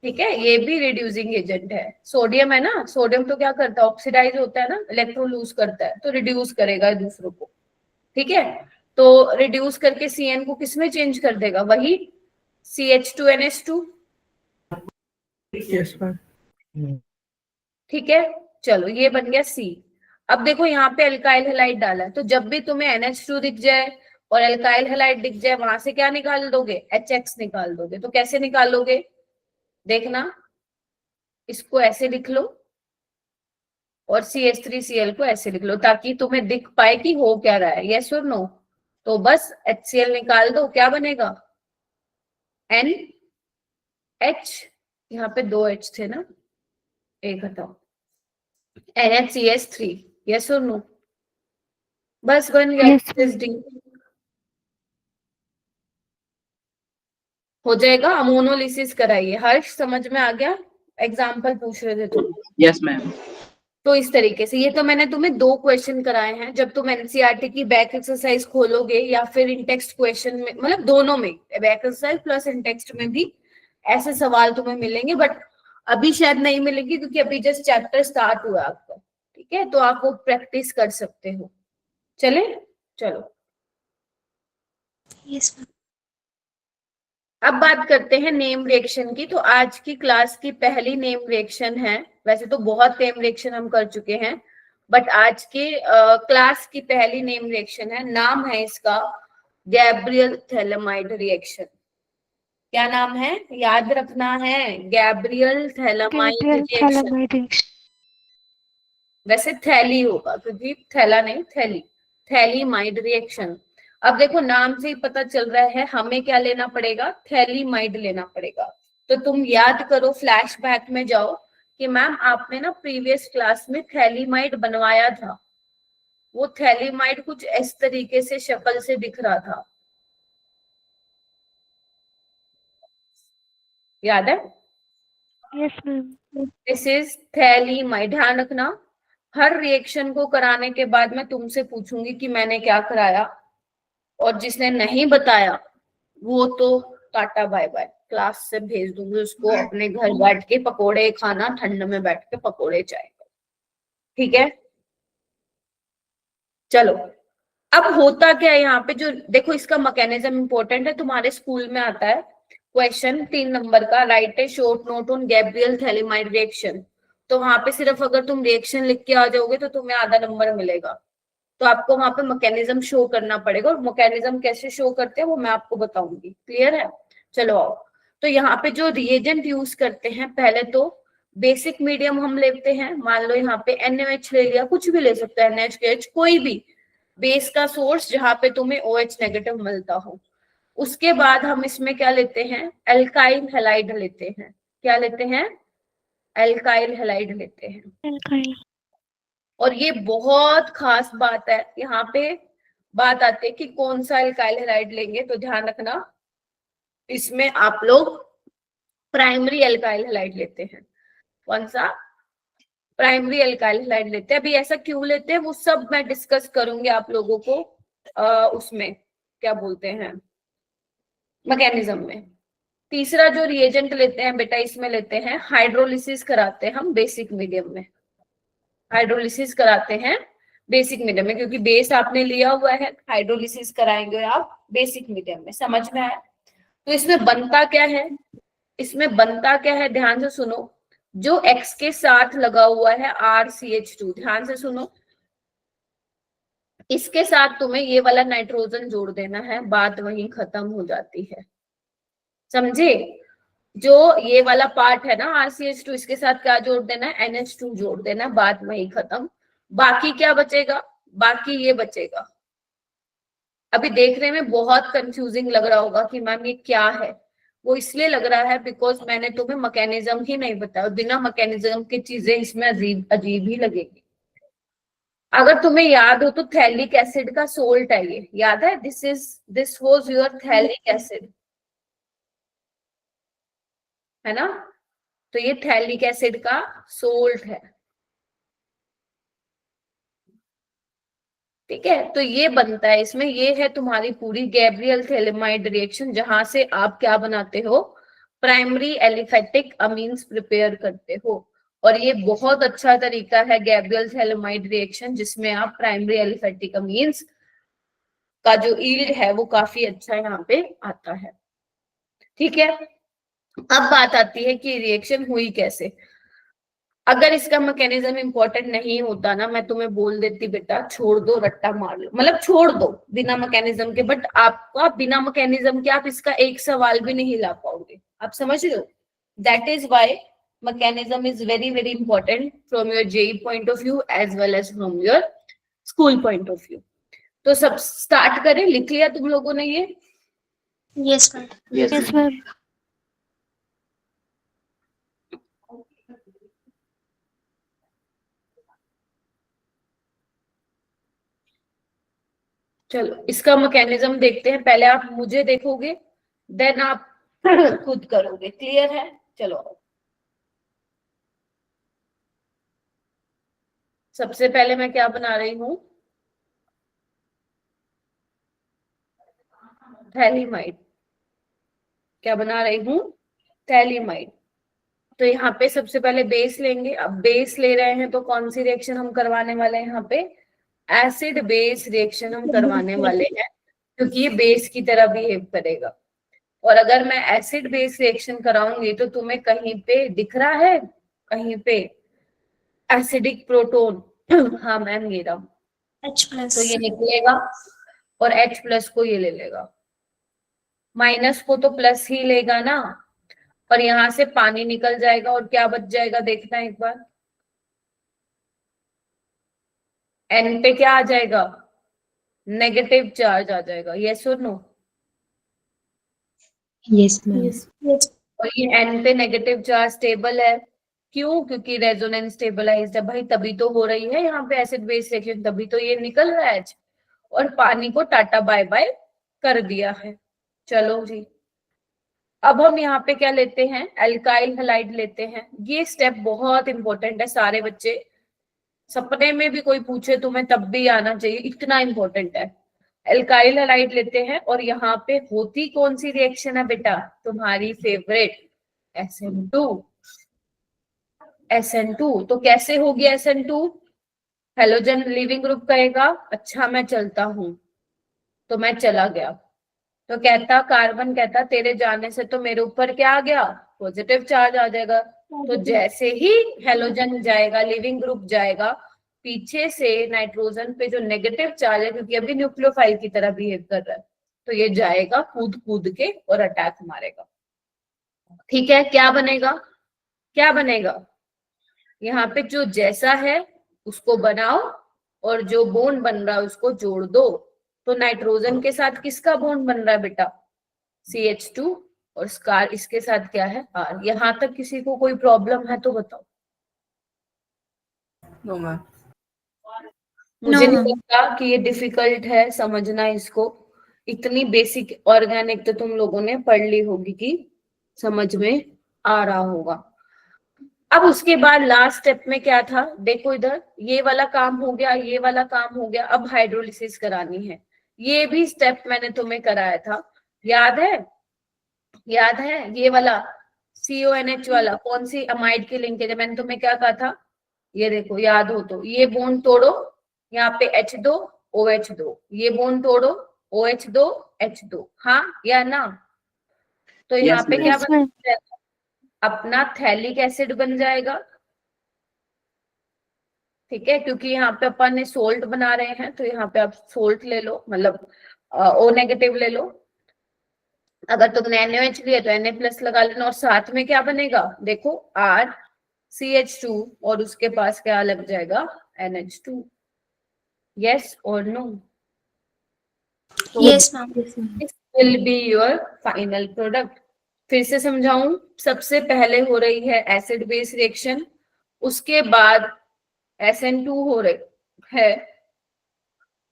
ठीक है। ये भी रिड्यूसिंग एजेंट है। सोडियम है ना, सोडियम तो क्या करता है? ऑक्सीडाइज होता है ना, इलेक्ट्रॉन लूज करता है, तो रिड्यूस करेगा दूसरों को, ठीक है। तो रिड्यूस करके CN को किसमें चेंज कर देगा? वही CH2NH2, यस मैम। ठीक है। चलो, ये बन गया C। अब देखो यहाँ पे अल्काइल हैलाइड डाला है, तो जब भी तुम्हें NH2 दिख जाए और अल्काइल हैलाइड दिख जाए, वहां से क्या निकाल दोगे? HX निकाल दोगे। तो कैसे निकालोगे? देखना, इसको ऐसे लिख लो और CH3Cl को ऐसे लिख लो, ताकि तुम्हें दिख पाए कि हो क्या रहा है, यस और नो। तो बस HCl निकाल दो, क्या बनेगा? NH, यहाँ पे 2 H थे ना, एक हटाओ, NHCH3, यस और नो। बस बन गया Yes, ma'am. SSD, हो जाएगा। अमोनोलिसिस कराइए। हर्ष, समझ में आ गया? एग्जाम्पल पूछ रहे थे तुम। Yes ma'am. तो इस तरीके से, ये तो मैंने तुम्हें 2 क्वेश्चन कराए हैं। जब तुम NCERT की बैक एक्सरसाइज खोलोगे या फिर इन टेक्स्ट क्वेश्चन में, मतलब दोनों में, बैक एक्सरसाइज प्लस इन टेक्स्ट में भी ऐसे सवाल तुम्हें मिलेंगे, बट अभी शायद नहीं मिलेंगे क्योंकि अभी जस्ट चैप्टर स्टार्ट हुआ आपका, ठीक है। तो आप वो प्रैक्टिस कर सकते हो। चले, चलो यस मैम। अब बात करते हैं नेम रिएक्शन की। तो आज की क्लास की पहली नेम रिएक्शन है, वैसे तो बहुत नेम रिएक्शन हम कर चुके हैं, बट आज के क्लास की पहली नेम रिएक्शन है। नाम है इसका गैब्रियल थैलेमाइड रिएक्शन। क्या नाम है? याद रखना है, Gabriel phthalimide Gabriel reaction. Thalamide reaction. वैसे थैली होगा क्योंकि थैला नहीं, थैली, थैलीमाइड रिएक्शन। अब देखो, नाम से ही पता चल रहा है हमें क्या लेना पड़ेगा? थैलीमाइड लेना पड़ेगा। तो तुम याद करो, फ्लैशबैक में जाओ कि मैम आपने ना प्रीवियस क्लास में थैलीमाइड बनवाया था। वो थैलीमाइड कुछ इस तरीके से शक्ल से दिख रहा था, याद है? Yes, ma'am. This is phthalimide. ध्यान रखना, हर रिएक्शन को कराने के बाद मैं तुमसे पूछूंगी कि मैंने क्या कराया, और जिसने नहीं बताया वो तो टाटा बाय बाय, क्लास से भेज दूंगी उसको अपने घर बैठ के पकोड़े खाना, ठंड में बैठ के पकोड़े चाय, ठीक है। चलो, अब होता क्या है यहाँ पे? जो देखो, इसका मैकेनिज्म इंपॉर्टेंट है, तुम्हारे स्कूल में आता है क्वेश्चन 3 नंबर का, right A short note on Gabriel phthalimide reaction. तो वहां पे सिर्फ अगर तुम रिएक्शन लिख के आ जाओगे तो तुम्हें आधा नंबर मिलेगा। तो आपको वहां पे मैकेनिज्म शो करना पड़ेगा, और मैकेनिज्म कैसे शो करते हैं वो मैं आपको बताऊंगी। क्लियर है? चलो आओ। तो यहाँ पे जो रिएजेंट यूज करते हैं, पहले तो बेसिक मीडियम हम लेते हैं। मान लो यहाँ पे NaOH ले लिया, कुछ भी ले सकते हैं, NaHH, कोई भी बेस का सोर्स जहाँ पे तुम्हें OH नेगेटिव मिलता हो। उसके बाद हम इसमें क्या लेते हैं? एल्काइल हैलाइड लेते हैं। क्या लेते हैं? एल्काइल हैलाइड लेते हैं। Alkyl. और ये बहुत खास बात है, यहाँ पे बात आती है कि कौन सा एल्काइल हैलाइड लेंगे, तो ध्यान रखना इसमें आप लोग प्राइमरी एल्काइल हैलाइड लेते हैं। कौन सा? प्राइमरी एल्काइल हैलाइड लेते हैं। अभी ऐसा क्यों लेते हैं वो सब मैं डिस्कस करूंगी आप लोगों को उसमें क्या बोलते हैं मैकेनिज्म में। तीसरा जो रिएजेंट लेते हैं बेटा, इसमें लेते हैं हाइड्रोलिसिस कराते हैं हम बेसिक मीडियम में। हाइड्रोलिसिस कराते हैं बेसिक मीडियम में, क्योंकि बेस आपने लिया हुआ है, हाइड्रोलिसिस कराएंगे आप बेसिक मीडियम में। समझ में आया? तो इसमें बनता क्या है, इसमें बनता क्या है, ध्यान से सुनो। जो X के साथ लगा हुआ है RCH2, ध्यान से सुनो, इसके साथ तुम्हें ये वाला नाइट्रोजन जोड़ देना है, बात वहीं खत्म हो जाती है। समझे? जो ये वाला पार्ट है ना RCH2, इसके साथ क्या जोड़ देना है, NH2 जोड़ देना है, बात वहीं खत्म। बाकी क्या बचेगा? बाकी ये बचेगा। अभी देखने में बहुत कंफ्यूजिंग लग रहा होगा कि मैम ये क्या है। वो इसलिए लग रहा है बिकॉज मैंने तुम्हें मैकेनिज्म ही नहीं बताया। बिना मैकेनिज्म की चीजें इसमें अजीब अजीब ही लगेगी। अगर तुम्हें याद हो तो थैलिक एसिड का सोल्ट है ये, याद है? This was your phthalic acid, है ना? तो ये थैलिक एसिड का सोल्ट है, ठीक है? तो ये बनता है इसमें, ये है तुम्हारी पूरी गैब्रियल थैलेमाइड रिएक्शन, जहां से आप क्या बनाते हो, प्राइमरी एलिफेटिक अमीन्स प्रिपेयर करते हो। और ये बहुत अच्छा तरीका है गैब्रियल थैलेमाइड रिएक्शन, जिसमें आप प्राइमरी एलिफेटिक अमीन्स का जो यील्ड है वो काफी अच्छा यहाँ पे आता है, ठीक है? अब बात आती है कि रिएक्शन हुई कैसे। अगर इसका मैकेनिज्म इंपॉर्टेंट नहीं होता ना, मैं तुम्हें बोल देती बेटा छोड़ दो, रट्टा मार लो, मतलब छोड़ दो बिना मैकेनिज्म के। बट आपका बिना मैकेनिज्म के आप इसका एक सवाल भी नहीं ला पाओगे, आप समझ रहे हो? That is why mechanism is very very important from your JEE point of view as well as from your school point of view. तो सब स्टार्ट करें, लिख लिया तुम लोगों ने ये? Yes ma'am. Yes, ma'am. चलो इसका मैकेनिज्म देखते हैं। पहले आप मुझे देखोगे, देन आप खुद करोगे। क्लियर है? चलो सबसे पहले मैं क्या बना रही हूँ, थैलीमाइड। क्या बना रही हूँ? थैलीमाइड। तो यहाँ पे सबसे पहले बेस लेंगे। अब बेस ले रहे हैं तो कौन सी रिएक्शन हम करवाने वाले हैं? यहाँ पे एसिड बेस रिएक्शन हम करवाने वाले हैं, क्योंकि ये बेस की तरह बिहेव करेगा। और अगर मैं एसिड बेस रिएक्शन कराऊंगी तो तुम्हें कहीं पे दिख रहा है, कहीं पे एसिडिक प्रोटोन? हाँ मैम ये रहा, H+. तो ये निकलेगा और H+ को ये ले लेगा, माइनस को तो प्लस ही लेगा ना, और यहाँ से पानी निकल जाएगा और क्या बच जाएगा देखना एक बार। N पे क्या आ जाएगा? नेगेटिव चार्ज आ जाएगा। यस और नो? Yes ma'am. Yes. और ये N पे नेगेटिव चार्ज स्टेबल है, क्यों? क्योंकि रेजोनेंस स्टेबलाइज्ड है भाई, तभी तो हो रही है यहाँ पे एसिड बेस रिएक्शन, तभी तो ये निकल रहा है H, और पानी को टाटा बाय बाय कर दिया है। चलो जी, अब हम यहाँ पे क्या लेते हैं, एल्काइल हैलाइड लेते हैं। ये स्टेप बहुत इंपॉर्टेंट है, सारे बच्चे सपने में भी कोई पूछे तुम्हें तब भी आना चाहिए, इतना इंपॉर्टेंट है। एल्काइल हैलाइड लेते हैं और यहाँ पे होती कौन सी रिएक्शन है बेटा? तुम्हारी फेवरेट SN2। SN2 तो कैसे होगी SN2? हेलोजन लीविंग ग्रुप कहेगा अच्छा मैं चलता हूं, तो मैं चला गया, तो कहता कार्बन कहता तेरे जाने से तो मेरे ऊपर क्या आ गया, पॉजिटिव चार्ज आ जाएगा। तो जैसे ही हेलोजन जाएगा, लिविंग ग्रुप जाएगा, पीछे से नाइट्रोजन पे जो नेगेटिव चार्ज है, क्योंकि अभी न्यूक्लियोफाइल की तरह बिहेव कर रहा है, तो ये जाएगा कूद कूद के और अटैक मारेगा। ठीक है, क्या बनेगा? क्या बनेगा? यहाँ पे जो जैसा है उसको बनाओ और जो बॉन्ड बन रहा है उसको जोड़ दो। तो नाइट्रोजन के साथ किसका बॉन्ड बन रहा है बेटा? CH2, और स्कार इसके साथ क्या है? R। यहाँ तक किसी को कोई प्रॉब्लम है तो बताओ। No ma'am. मुझे No, नहीं ma'am. लगता कि ये डिफिकल्ट है समझना इसको। इतनी बेसिक ऑर्गेनिक तो तुम लोगों ने पढ़ ली होगी कि समझ में आ रहा होगा। अब उसके बाद लास्ट स्टेप में क्या था, देखो इधर ये वाला काम हो गया, ये वाला काम हो गया, अब हाइड्रोलिसिस करानी है। ये भी स्टेप मैंने तुम्हें कराया था, याद है? याद है ये वाला CONH वाला कौन सी अमाइड की लिंकेज है? मैंने तुम्हें क्या कहा था, ये देखो याद हो तो, ये बॉन्ड तोड़ो, यहाँ पे H2 OH2, ये बॉन्ड तोड़ो OH2 H2, हाँ या ना? तो यहाँ Yes, पे ma'am. क्या Yes, बन ma'am. जाएगा? अपना थैलिक एसिड बन जाएगा। ठीक है, क्योंकि यहाँ पे अपन ने सोल्ट बना रहे हैं तो यहाँ पे आप सोल्ट ले लो, मतलब O नेगेटिव ले लो। अगर तुमने NaOH लिया तो Na+ लगा लेना, और साथ में क्या बनेगा देखो RCH2, और उसके पास क्या लग जाएगा NH2। यस और no? Yes, ma'am. This will be your final product। फिर से समझाऊं, सबसे पहले हो रही है एसिड बेस रिएक्शन, उसके बाद SN2 हो रही है,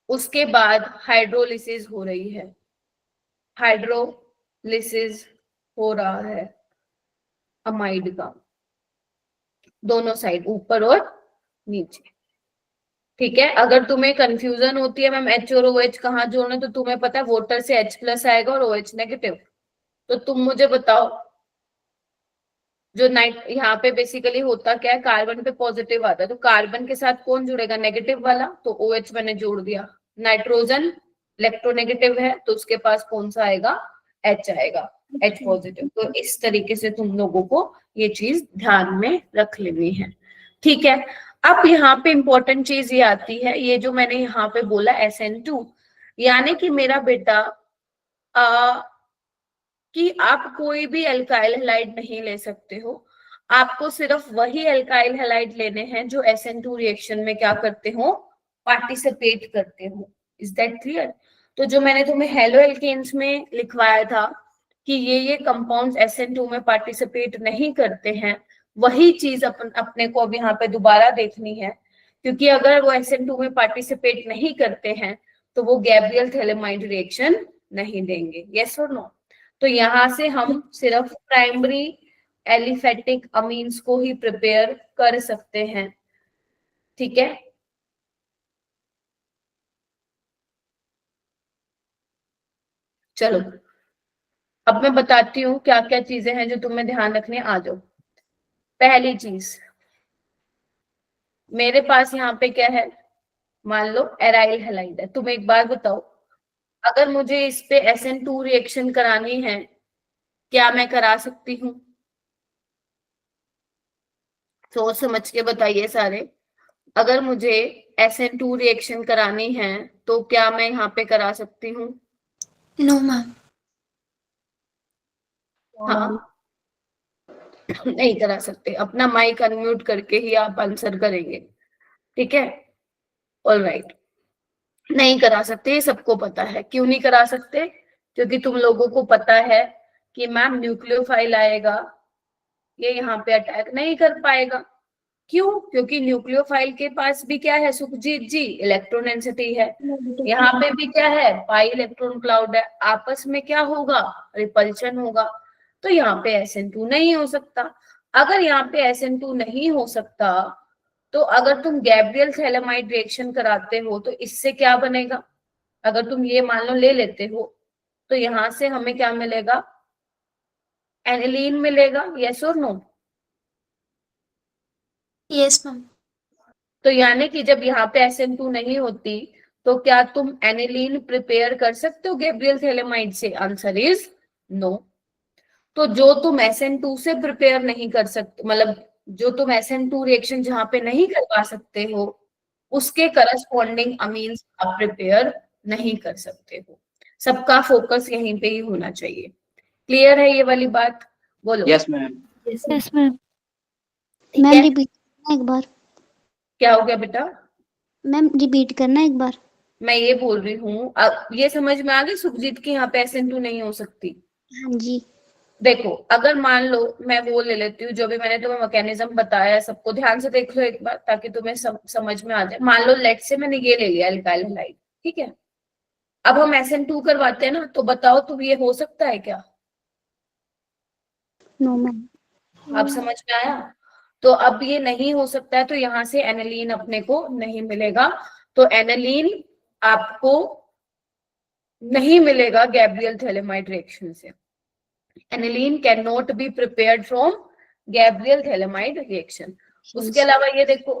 उसके बाद हाइड्रोलिसिस हो रही है। हाइड्रोलिसिस हो रहा है अमाइड का, दोनों साइड, ऊपर और नीचे। ठीक है, अगर तुम्हें कंफ्यूजन होती है मैम H और OH कहाँ जोड़ना, तो तुम्हें पता है वाटर से H+ आएगा और OH नेगेटिव, तो तुम मुझे बताओ जो यहाँ पे बेसिकली होता क्या है, कार्बन पे पॉजिटिव आता है, तो कार्बन के साथ कौन जुड़ेगा, नेगेटिव वाला, तो OH मैंने जोड़ दिया। नाइट्रोजन इलेक्ट्रोनेगेटिव है तो उसके पास कौन सा आएगा, H आएगा, H पॉजिटिव। तो इस तरीके से तुम लोगों को ये चीज ध्यान में रख लेनी है। ठीक है, अब यहाँ पे इंपॉर्टेंट चीज ये आती है, ये जो मैंने यहाँ पे बोला SN2, यानी कि मेरा बेटा कि आप कोई भी एल्काइल हैलाइड नहीं ले सकते हो, आपको सिर्फ वही एल्काइल हैलाइड लेने हैं जो SN2 रिएक्शन में क्या करते हो, पार्टिसिपेट करते हो। Is that clear? तो जो मैंने तुम्हें हेलो एल्केन्स में लिखवाया था कि ये कंपाउंड्स SN2 में पार्टिसिपेट नहीं करते हैं, वही चीज अपने को अब यहाँ पे दोबारा देखनी है, क्योंकि अगर वो SN2 में पार्टिसिपेट नहीं करते हैं तो वो गैब्रियल थैलेमाइड रिएक्शन नहीं देंगे। यस और नो? तो यहाँ से हम सिर्फ प्राइमरी एलिफेटिक अमीन्स को ही प्रिपेयर कर सकते हैं। ठीक है, चलो अब मैं बताती हूँ क्या क्या चीजें हैं जो तुम्हें ध्यान रखनी है। आ जाओ, पहली चीज मेरे पास यहाँ पे क्या है, मान लो एराइल हैलाइड है। तुम एक बार बताओ, अगर मुझे इस पे SN2 रिएक्शन करानी है, क्या मैं करा सकती हूँ? सोच समझ के बताइए सारे। अगर मुझे SN2 रिएक्शन करानी है तो क्या मैं यहाँ पे करा सकती हूँ? No, ma'am. हाँ नहीं करा सकते, अपना माइक अनम्यूट करके ही आप आंसर करेंगे। ठीक है, ऑलराइट, नहीं करा सकते, ये सबको पता है। क्यों नहीं करा सकते? क्योंकि तुम लोगों को पता है कि मैम न्यूक्लियोफाइल आएगा, ये यहाँ पे अटैक नहीं कर पाएगा। क्यों? क्योंकि न्यूक्लियोफाइल के पास भी क्या है सुखजीत जी, इलेक्ट्रॉन डेंसिटी है। यहाँ पे भी क्या है, पाई इलेक्ट्रॉन क्लाउड है, आपस में क्या होगा, रिपल्शन होगा। तो यहाँ पे SN2 नहीं हो सकता। अगर यहाँ पे SN2 नहीं हो सकता तो अगर तुम गैब्रियल थैलेमाइड रिएक्शन कराते हो तो इससे क्या बनेगा, अगर तुम ये मान लो ले लेते हो तो यहाँ से हमें क्या मिलेगा, एनिलीन मिलेगा। यस और नो? Yes, ma'am. तो यानी कि जब यहाँ पे SN2 नहीं होती तो क्या तुम एनिलीन प्रिपेयर कर सकते हो गैब्रियल थैलेमाइड से? Answer is no. तो जो तुम SN2 से प्रिपेयर नहीं कर सकते, मतलब जो तुम SN2 रिएक्शन जहाँ पे नहीं करवा सकते हो, उसके करस्पॉन्डिंग अमीन्स आप प्रिपेयर नहीं कर सकते हो। सबका फोकस यहीं पे ही होना चाहिए। क्लियर है ये वाली बात? बोलो। Yes ma'am. Yes, ma'am. ठीक मैम है, रिपीट करना एक बार। क्या हो गया बेटा? मैम रिपीट करना एक बार। मैं ये बोल रही हूँ, अब ये समझ में आ गई सुखजीत की यहाँ पे SN2 नहीं हो सकती? हाँ जी। देखो अगर मान लो मैं वो ले लेती हूँ जो भी मैंने तुम्हें मैकेनिज्म बताया है, सबको ध्यान से देख लो एक बार ताकि तुम्हें समझ में आ जाए। मान लो लेट से मैंने ये ले लिया अल्काइल हैलाइड, ठीक है। अब हम SN2 करवाते हैं ना, तो बताओ तुम ये हो सकता है क्या? No ma'am. अब समझ में आया? तो अब ये नहीं हो सकता है, तो यहाँ से एनालीन अपने को नहीं मिलेगा। तो एनालीन आपको नहीं मिलेगा गैब्रियल थैलेमाइड रिएक्शन से। aniline cannot be prepared from Gabriel Thalamide reaction. उसके अलावा ये देखो,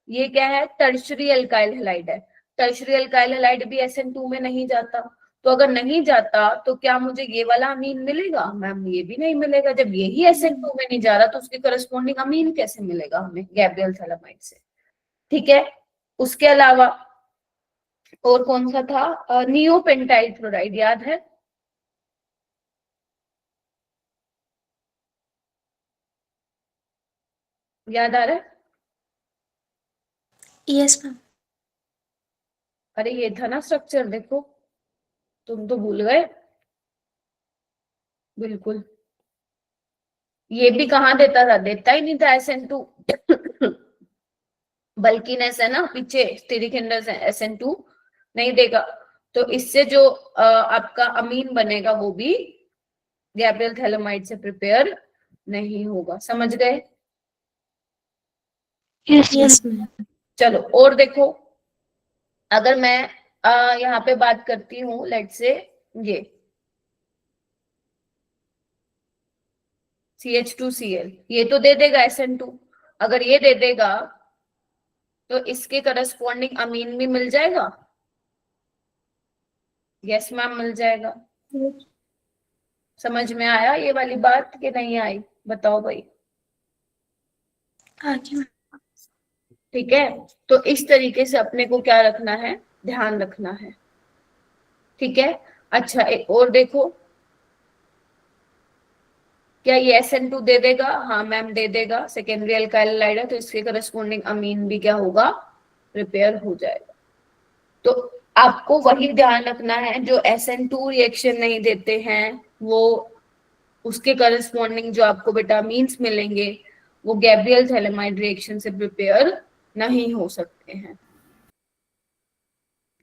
ये क्या है? टर्शरी अल्काइल हैलाइड है। टर्शरी अल्काइल हैलाइड भी SN2 में नहीं जाता। तो अगर नहीं जाता तो क्या मुझे ये वाला अमीन मिलेगा? मैम ये भी नहीं मिलेगा। जब यही SN2 में नहीं जा रहा तो उसके करस्पॉन्डिंग अमीन कैसे मिलेगा हमें गैब्रियल थैलामाइड से? ठीक है। उसके अलावा और कौन सा था? नियोपेंटाइल क्लोराइड, याद है? याद आ रहा है? Yes ma'am. अरे ये था ना स्ट्रक्चर, देखो तुम तो भूल गए बिल्कुल। ये भी कहाँ देता था? देता ही नहीं था SN2 बल्कि है ना पीछे स्टीरिक SN2 नहीं देगा। तो इससे जो आपका अमीन बनेगा वो भी गैब्रियल थैलेमाइड से प्रिपेयर नहीं होगा। समझ गए? Yes ma'am. चलो और देखो, अगर मैं यहाँ पे बात करती हूँ लेट से ये CH2Cl, ये तो दे देगा SN2। अगर ये दे देगा तो इसके करस्पॉन्डिंग अमीन भी मिल जाएगा। यस मैम मिल जाएगा। समझ में आया ये वाली बात कि नहीं आई? बताओ भाई। आगे ठीक है, तो इस तरीके से अपने को क्या रखना है? ध्यान रखना है। ठीक है। अच्छा एक और देखो, क्या ये SN2 दे देगा? हाँ मैम दे देगा। सेकेंडरी अल्काइल हैलाइड है तो इसके करस्पॉन्डिंग अमीन भी क्या होगा? प्रिपेयर हो जाएगा। तो आपको वही ध्यान रखना है, जो SN2 रिएक्शन नहीं देते हैं वो उसके करस्पॉन्डिंग जो आपको विटामिन्स मिलेंगे वो गैब्रियल थैलेमाइड रिएक्शन से प्रिपेयर नहीं हो सकते हैं।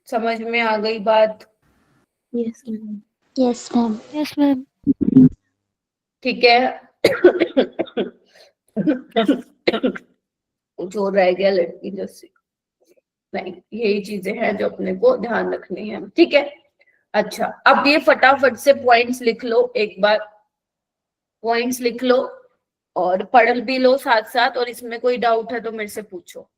समझ में आ गई बात? Yes ma'am. Yes ma'am. Yes ma'am. ठीक है। जो रह गया लड़की जैसे, नहीं यही चीजें हैं जो अपने को ध्यान रखनी है। ठीक है। अच्छा अब ये फटाफट से पॉइंट्स लिख लो एक बार, पॉइंट्स लिख लो और पढ़ भी लो साथ साथ, और इसमें कोई डाउट है तो मेरे से पूछो।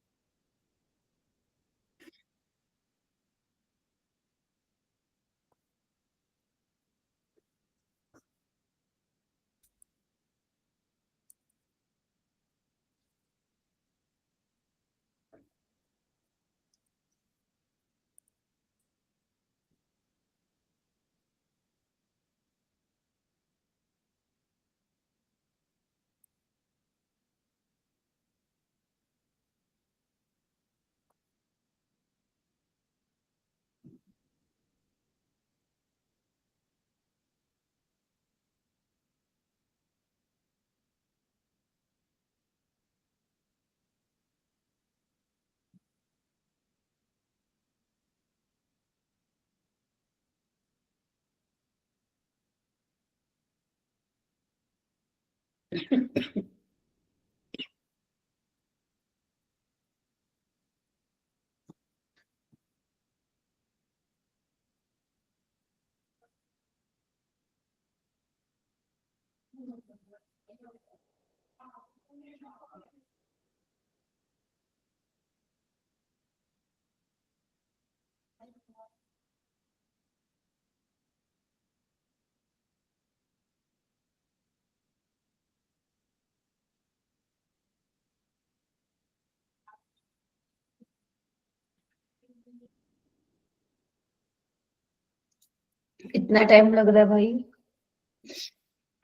इतना टाइम लग रहा है भाई?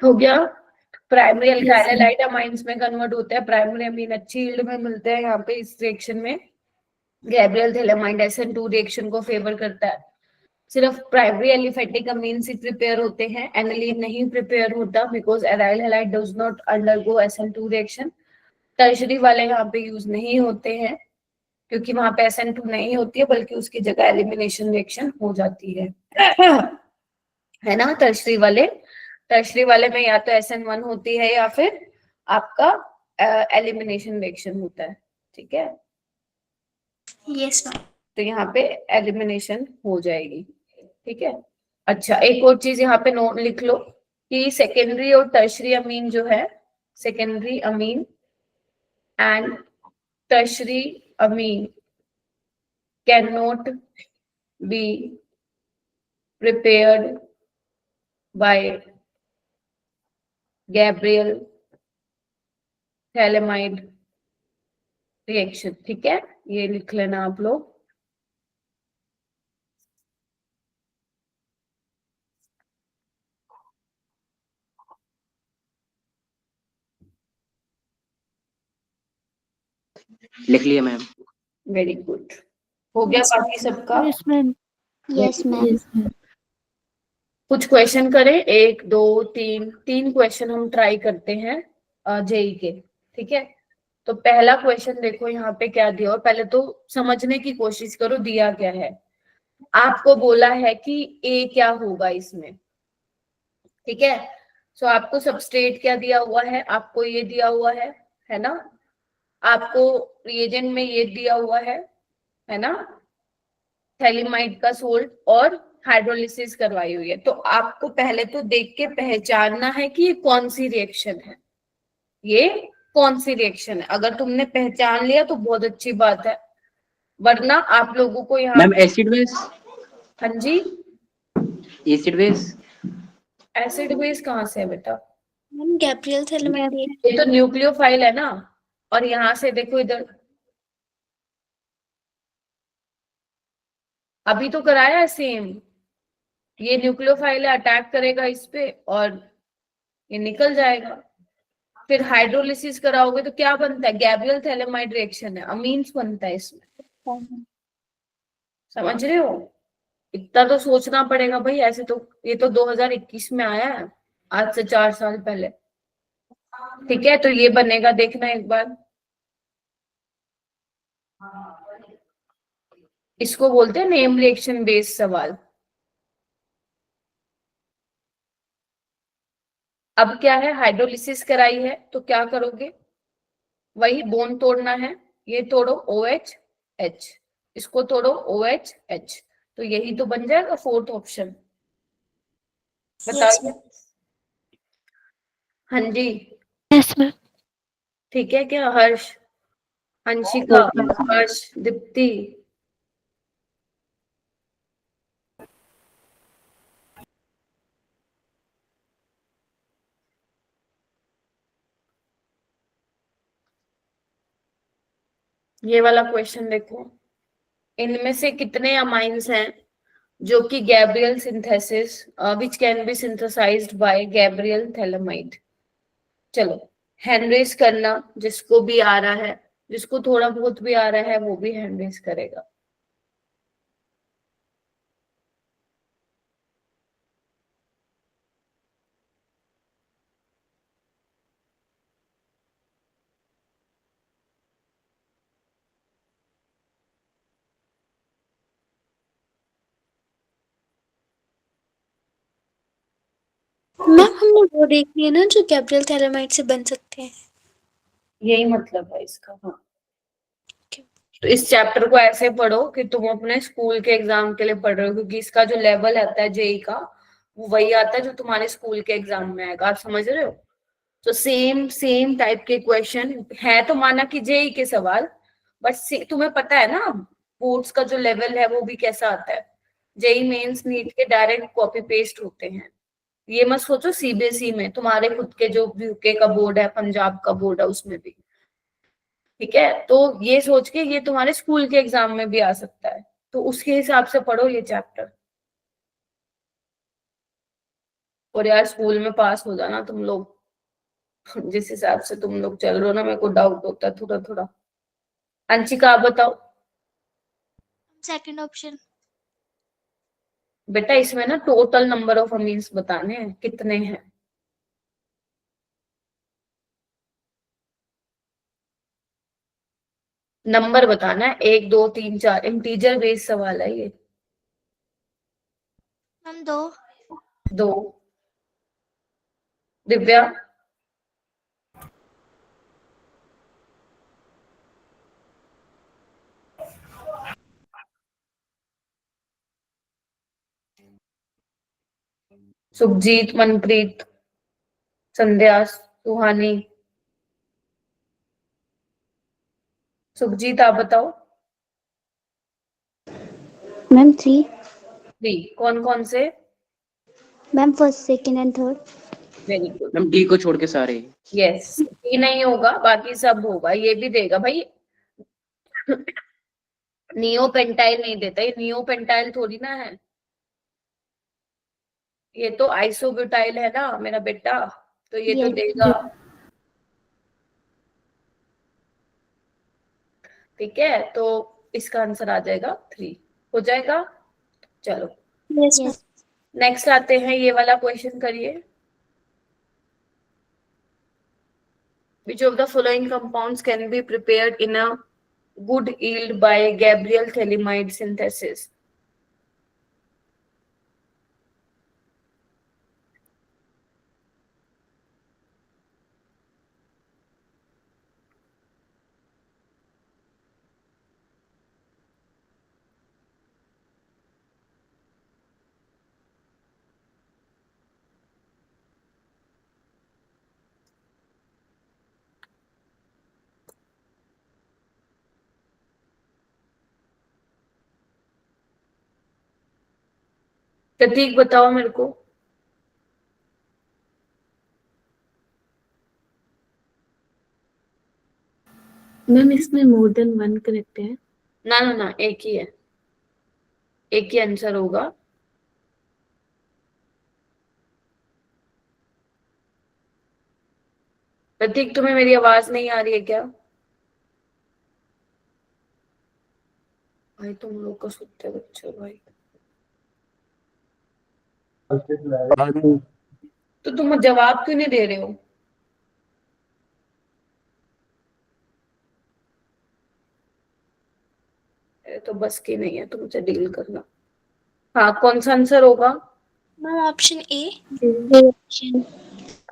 हो गया। प्राइमरी अल्काइल हैलाइड अमाइंस में कन्वर्ट होता है, प्राइमरी अमीन अच्छी यील्ड में मिलते हैं यहाँ पे इस रिएक्शन में। गैब्रियल थैलेमाइड SN2 रिएक्शन को फेवर करता है। सिर्फ प्राइमरी एलिफेटिक अमीन्स ही प्रिपेयर होते हैं, एनिलीन नहीं प्रिपेयर होता, because aryl halide does not undergo SN2 reaction. Tertiary वाले यहाँ पे यूज नहीं होते हैं क्योंकि वहां पे SN2 नहीं होती है, बल्कि उसकी जगह एलिमिनेशन रिएक्शन हो जाती है ना। टर्शरी वाले में या तो SN1 होती है या फिर आपका एलिमिनेशन रिएक्शन होता है, ठीक है। Yes ma'am. तो यहाँ पे एलिमिनेशन हो जाएगी, ठीक है। अच्छा, एक और चीज यहाँ पे नोट लिख लो कि सेकेंडरी और टर्शरी अमीन जो है, secondary amine and tertiary Amin can not be prepared by Gabriel Thalamide reaction, ठीक है, ये लिख लेना आप लोग। लिख लिया मैम। वेरी गुड, हो गया बाकी सबका। Yes, ma'am. Yes, ma'am. कुछ क्वेश्चन करें, 1 2 3 क्वेश्चन हम ट्राई करते हैं जेई के, ठीक है। तो पहला क्वेश्चन देखो यहाँ पे क्या दिया, और पहले तो समझने की कोशिश करो दिया क्या है। आपको बोला है कि ए क्या होगा इसमें, ठीक है। सो आपको सबस्ट्रेट क्या दिया हुआ है, आपको ये दिया हुआ है ना। आपको रिएजेंट में ये दिया हुआ है ना, थैलिमाइड का सोल्ट, और हाइड्रोलिसिस करवाई हुई है। तो आपको पहले तो देख के पहचानना है कि ये कौन सी रिएक्शन है, ये कौन सी रिएक्शन है। अगर तुमने पहचान लिया तो बहुत अच्छी बात है, वरना आप लोगों को यहाँ मैम एसिड बेस, हाँ जी, एसिड बेस, एसिड बेस कहाँ से है बेटा? मैम गैब्रियल थैलेमाइड ये तो न्यूक्लियोफाइल है ना, और यहाँ से देखो इधर, अभी तो कराया है सेम। ये न्यूक्लियोफाइल है, अटैक करेगा इस पे और ये निकल जाएगा। फिर हाइड्रोलिसिस कराओगे तो क्या बनता है, गैब्रियल थैलेमाइड रिएक्शन है, अमीन्स बनता है इसमें। समझ रहे हो? इतना तो सोचना पड़ेगा भाई, ऐसे तो ये तो 2021 में आया है, आज से 4 साल पहले, ठीक है। तो ये बनेगा, देखना एक बार, इसको बोलते हैं नेम रिएक्शन बेस्ड सवाल। अब क्या है, हाइड्रोलिसिस कराई है तो क्या करोगे, वही बोन तोड़ना है, ये तोड़ो OH, इसको तोड़ो OH, तो यही तो बन जाएगा फोर्थ ऑप्शन। बताइए। हाँ जी, Yes, ma'am. ठीक है क्या हर्ष, अंशिका, हर्ष, दीप्ति? ये वाला क्वेश्चन देखो, इनमें से कितने अमाइंस हैं जो कि Gabriel synthesis which can be synthesized by Gabriel phthalimide. चलो हैंड रेस करना, जिसको भी आ रहा है, जिसको थोड़ा बहुत भी आ रहा है वो भी हैंड रेस करेगा। मैम हमने वो देख लिया ना जो गैब्रियल थैलेमाइड से बन सकते हैं। यही मतलब है इसका। हाँ, तो इस चैप्टर को ऐसे पढ़ो कि तुम अपने स्कूल के एग्जाम के लिए पढ़ रहे हो, क्योंकि इसका जो लेवल आता है जेई का वो वही आता है जो तुम्हारे स्कूल के एग्जाम में आएगा। आप समझ रहे हो? तो सेम टाइप के क्वेश्चन है, तो माना कि जेई के सवाल, बट तुम्हें पता है ना बोर्ड्स का जो लेवल है वो भी कैसा आता है। जेई मेंस नीट के डायरेक्ट कॉपी पेस्ट होते हैं। ये मत सोचो सीबीएसई में, तुम्हारे खुद के जो यूके का बोर्ड है, पंजाब का बोर्ड है, उसमें भी, ठीक है। तो ये सोच के ये तुम्हारे स्कूल के एग्जाम में भी आ सकता है, तो उसके हिसाब से पढ़ो ये चैप्टर। और यार स्कूल में पास हो जाना तुम लोग, जिस हिसाब से तुम लोग चल रहे हो ना, मेरे को डाउट होता है थोड़ा थोड़ा। अंशिका आप बताओ। Second option. बेटा इसमें ना टोटल नंबर ऑफ अमीन्स बताने हैं, कितने हैं। नंबर बताना है, 1 2 3 4, इंटीजर बेस्ड सवाल है ये। मैम 2। 2। दिव्या? सुखजीत, मनप्रीत, संध्या, सुहानी? सुखजीत आप बताओ। मैम 3। 3। कौन कौन से? Ma'am first, second and third. Very good. Ma'am D को छोड़ के सारे। यस, ये नहीं होगा, बाकी सब होगा। ये भी देगा भाई। नियोपेंटाइल नहीं देता, ये नियोपेंटाइल थोड़ी ना है, ये तो आइसोब्यूटाइल है ना मेरा बेटा, तो ये तो Yes. देगा। ठीक है, तो इसका आंसर आ जाएगा 3। हो जाएगा। चलो Yes, ma'am. Yes. नेक्स्ट आते हैं, ये वाला क्वेश्चन करिए। Which of the following compounds can be prepared in a good yield by Gabriel Thelimide synthesis? प्रतीक बताओ मेरे को। मैम इसमें मोर देन वन करेक्ट है? ना ना ना, एक ही है, एक ही आंसर होगा। प्रतीक तुम्हें मेरी आवाज नहीं आ रही है क्या? भाई तुम लोग को सुनते बच्चों भाई, तो तुम जवाब क्यों नहीं दे रहे हो? ये तो बस की नहीं है तुमसे डील करना। हाँ, कौन सा आंसर होगा? Ma'am option A.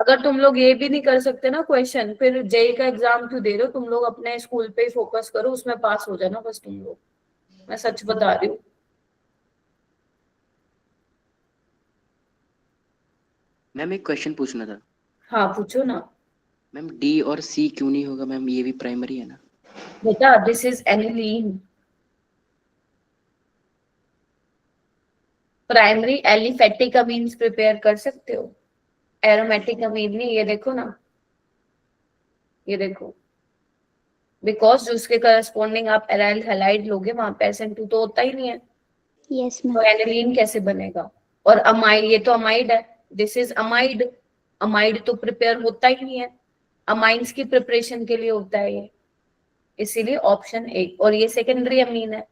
अगर तुम लोग ये भी नहीं कर सकते ना क्वेश्चन, फिर जेई का एग्जाम क्यों दे रहे हो? तुम लोग अपने स्कूल पे ही फोकस करो, उसमें पास हो जाना बस तुम लोग, मैं सच बता रही हूँ। मैम एक क्वेश्चन पूछना था। हाँ पूछो ना। मैम डी और सी क्यों नहीं होगा मैम, ये भी प्राइमरी है ना? बेटा this is aniline. Primary aliphatic amines prepare कर सकते हो, एरोमेटिक अमीन नहीं। ये देखो ना, ये देखो, बिकॉज जो उसके करस्पॉन्डिंग आप एराइल हैलाइड लोगे वहां पे SN2 तो होता ही नहीं है, Yes, तो ma'am. एनिलीन कैसे बनेगा? और अमाइड, ये तो अमाइड है, दिस इज अमाइड। अमाइड तो प्रिपेयर होता ही नहीं है, अमाइंस की प्रिपरेशन के लिए होता है ये, इसीलिए ऑप्शन ए। और ये सेकेंडरी अमीन है,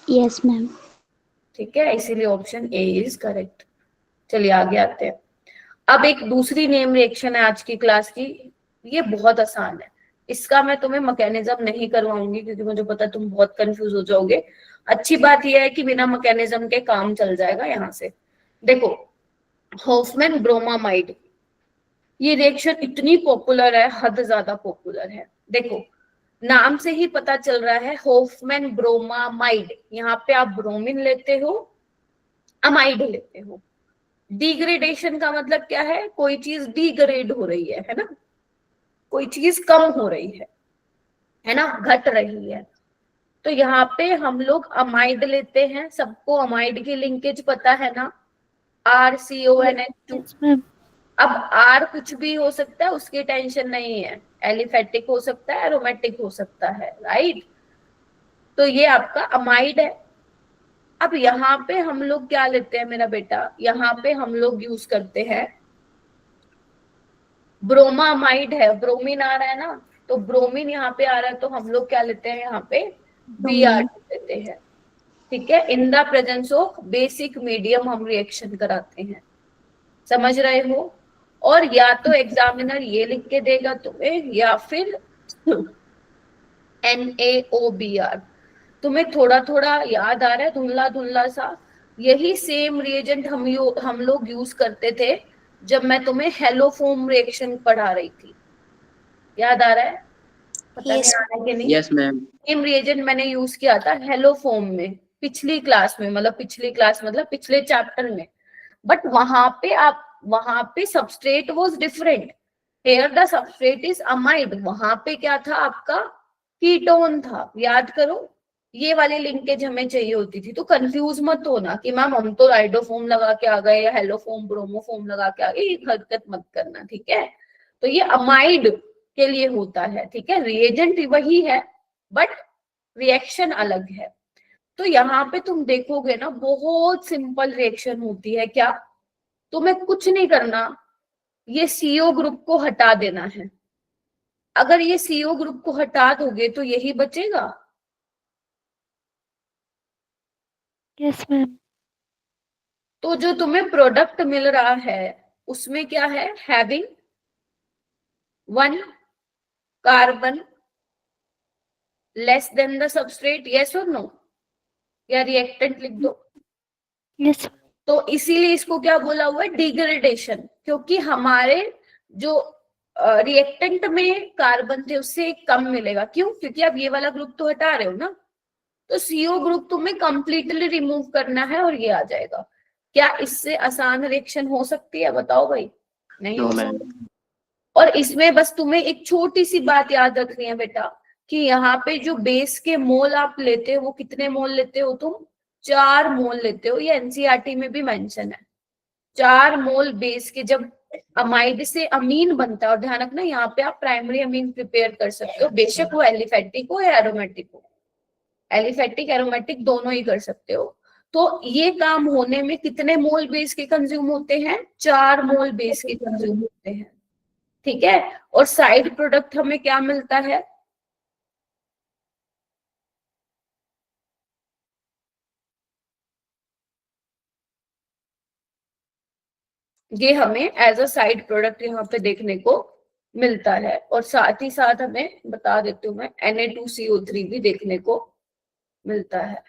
Yes, ma'am. ठीक है, इसीलिए ऑप्शन ए इज करेक्ट। चलिए आगे आते हैं। अब एक दूसरी नेम रिएक्शन है आज की क्लास की, ये बहुत आसान है, इसका मैं तुम्हें मैकेनिज्म नहीं करवाऊंगी क्योंकि मुझे पता है तुम बहुत कंफ्यूज हो जाओगे। अच्छी बात यह है कि बिना मैकेनिज्म के काम चल जाएगा यहाँ से। देखो, हॉफमैन ब्रोमामाइड, ये रिएक्शन इतनी पॉपुलर है, हद ज्यादा पॉपुलर है। देखो नाम से ही पता चल रहा है, हॉफमैन ब्रोमामाइड, यहाँ पे आप ब्रोमीन लेते हो, अमाइड लेते हो। डिग्रेडेशन का मतलब क्या है? कोई चीज डिग्रेड हो रही है ना, कोई चीज कम हो रही है ना, घट रही है। तो यहाँ पे हम लोग अमाइड लेते हैं, सबको अमाइड की लिंकेज पता है ना, RCONH2। Yes, ma'am. अब R कुछ भी हो सकता है, उसकी टेंशन नहीं है, एलिफेटिक हो सकता है, एरोमेटिक हो सकता है, राइट? तो ये आपका अमाइड है। अब यहाँ पे हम लोग क्या लेते हैं मेरा बेटा, यहाँ पे हम लोग यूज करते हैं ब्रोमामाइड है, ब्रोमीन आ रहा है ना, तो ब्रोमीन यहाँ पे आ रहा है, तो हम लोग क्या लेते हैं यहाँ पे BR लेते हैं। ठीक है, in the presence of basic medium हम रिएक्शन कराते हैं, समझ रहे हो। और या तो एग्जामिनर ये लिख के देगा तुम्हें, या फिर NaOBr, तुम्हें थोड़ा थोड़ा याद आ रहा है, धुंधला धुंधला सा। यही सेम रिएजेंट हम लोग यूज करते थे जब मैं तुम्हें हेलोफोम रिएक्शन पढ़ा रही थी, याद आ रहा है? पता Yes. नहीं आ रहा है कि नहीं? Yes ma'am. सेम रिएजेंट मैंने यूज किया था हेलोफोम में पिछली क्लास में, मतलब पिछले चैप्टर में। बट वहां पे substrate was different, here the substrate is amide. वहां पे क्या था आपका? कीटोन था, याद करो। ये वाली लिंकेज हमें चाहिए होती थी। तो कंफ्यूज मत होना कि मैम हम तो आइडोफोम लगा के आ गए या हेलोफोम ब्रोमोफोम लगा के आ गए, ये हरकत मत करना, ठीक है। तो ये अमाइड के लिए होता है, ठीक है। रिएजेंट वही है बट रिएक्शन अलग है। तो यहाँ पे तुम देखोगे ना, बहुत सिंपल रिएक्शन होती है। क्या? तुम्हें कुछ नहीं करना, ये CO ग्रुप को हटा देना है। अगर ये CO ग्रुप को हटा दोगे तो यही बचेगा। Yes ma'am. तो जो तुम्हें प्रोडक्ट मिल रहा है उसमें क्या है? Having 1 carbon less than the substrate, yes और नो? या रिएक्टेंट लिख दो। यस। तो इसीलिए इसको क्या बोला हुआ है? डिग्रेडेशन। क्योंकि हमारे जो रिएक्टेंट में कार्बन थे उससे कम मिलेगा। क्यों? क्योंकि आप ये वाला ग्रुप तो हटा रहे हो ना, तो CO ग्रुप तुम्हें कंप्लीटली रिमूव करना है और ये आ जाएगा। क्या इससे आसान रिएक्शन हो सकती है? बताओ भाई। नहीं नो हो मैम। सकती। और इसमें बस तुम्हें एक छोटी सी बात याद रखनी है बेटा, कि यहाँ पे जो बेस के मोल आप लेते हो वो कितने मोल लेते हो तुम? 4 मोल लेते हो। ये NCERT में भी मेंशन है, 4 मोल बेस के। जब अमाइड से अमीन बनता है, और ध्यान रखना यहाँ पे आप प्राइमरी अमीन प्रिपेयर कर सकते हो, बेशक वो एलिफेटिक हो या एरोमेटिक हो। एलिफेटिक एरोमेटिक दोनों ही कर सकते हो। तो ये काम होने में कितने मोल बेस के कंज्यूम होते हैं? 4 मोल बेस के कंज्यूम होते हैं, ठीक है। और साइड प्रोडक्ट हमें क्या मिलता है? ये हमें एज अ साइड प्रोडक्ट यहाँ पे देखने को मिलता है। और साथ ही साथ हमें बता देती हूँ मैं, Na2CO3 भी देखने को मिलता है,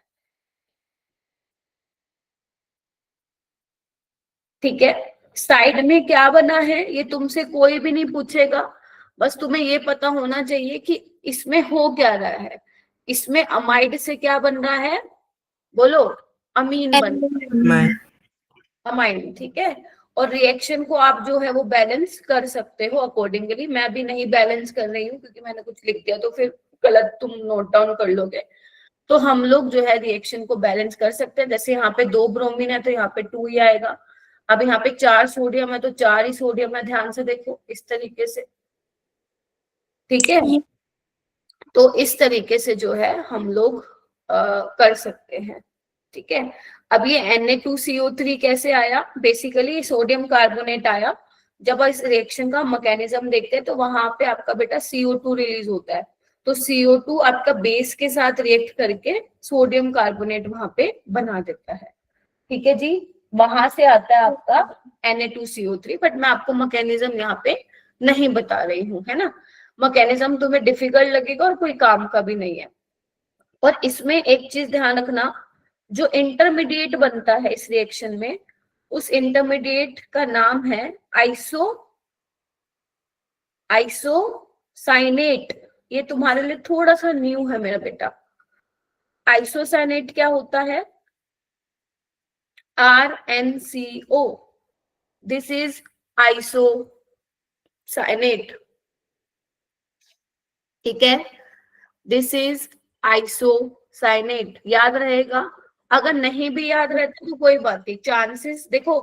ठीक है। साइड में क्या बना है ये तुमसे कोई भी नहीं पूछेगा, बस तुम्हें ये पता होना चाहिए कि इसमें हो क्या रहा है। इसमें अमाइड से क्या बन रहा है? बोलो। अमीन बन रहा है, अमाइन, ठीक है। और रिएक्शन को आप जो है वो बैलेंस कर सकते हो अकॉर्डिंगली। मैं भी नहीं बैलेंस कर रही हूँ क्योंकि मैंने कुछ लिख दिया तो फिर गलत तुम नोट डाउन कर लोगे। तो हम लोग जो है रिएक्शन को बैलेंस कर सकते हैं। जैसे यहाँ पे 2 ब्रोमीन है तो यहाँ पे 2 ही आएगा। अब यहाँ पे 4 सोडियम है तो 4 ही सोडियम है। ध्यान से देखो इस तरीके से, ठीक है। तो इस तरीके से जो है हम लोग कर सकते हैं, ठीक है। अब ये Na2CO3 कैसे आया? बेसिकली सोडियम कार्बोनेट आया। जब इस रिएक्शन का मैकेनिज्म देखते हैं तो वहां पे आपका बेटा CO2 रिलीज होता है। तो CO2 आपका बेस के साथ रिएक्ट करके सोडियम कार्बोनेट वहां पे बना देता है, ठीक है जी। वहां से आता है आपका Na2CO3। बट मैं आपको मैकेनिज्म यहाँ पे नहीं बता रही हूँ, है ना। मैकेनिज्म तुम्हें डिफिकल्ट लगेगा और कोई काम का भी नहीं है। और इसमें एक चीज ध्यान रखना, जो इंटरमीडिएट बनता है इस रिएक्शन में, उस इंटरमीडिएट का नाम है आइसोसाइनेट। ये तुम्हारे लिए थोड़ा सा न्यू है मेरा बेटा। आइसोसाइनेट क्या होता है? RnCO, दिस इज आइसोसाइनेट, ठीक है। दिस इज आइसोसाइनेट, याद रहेगा। अगर नहीं भी याद रहता तो कोई बात नहीं, चांसेस देखो,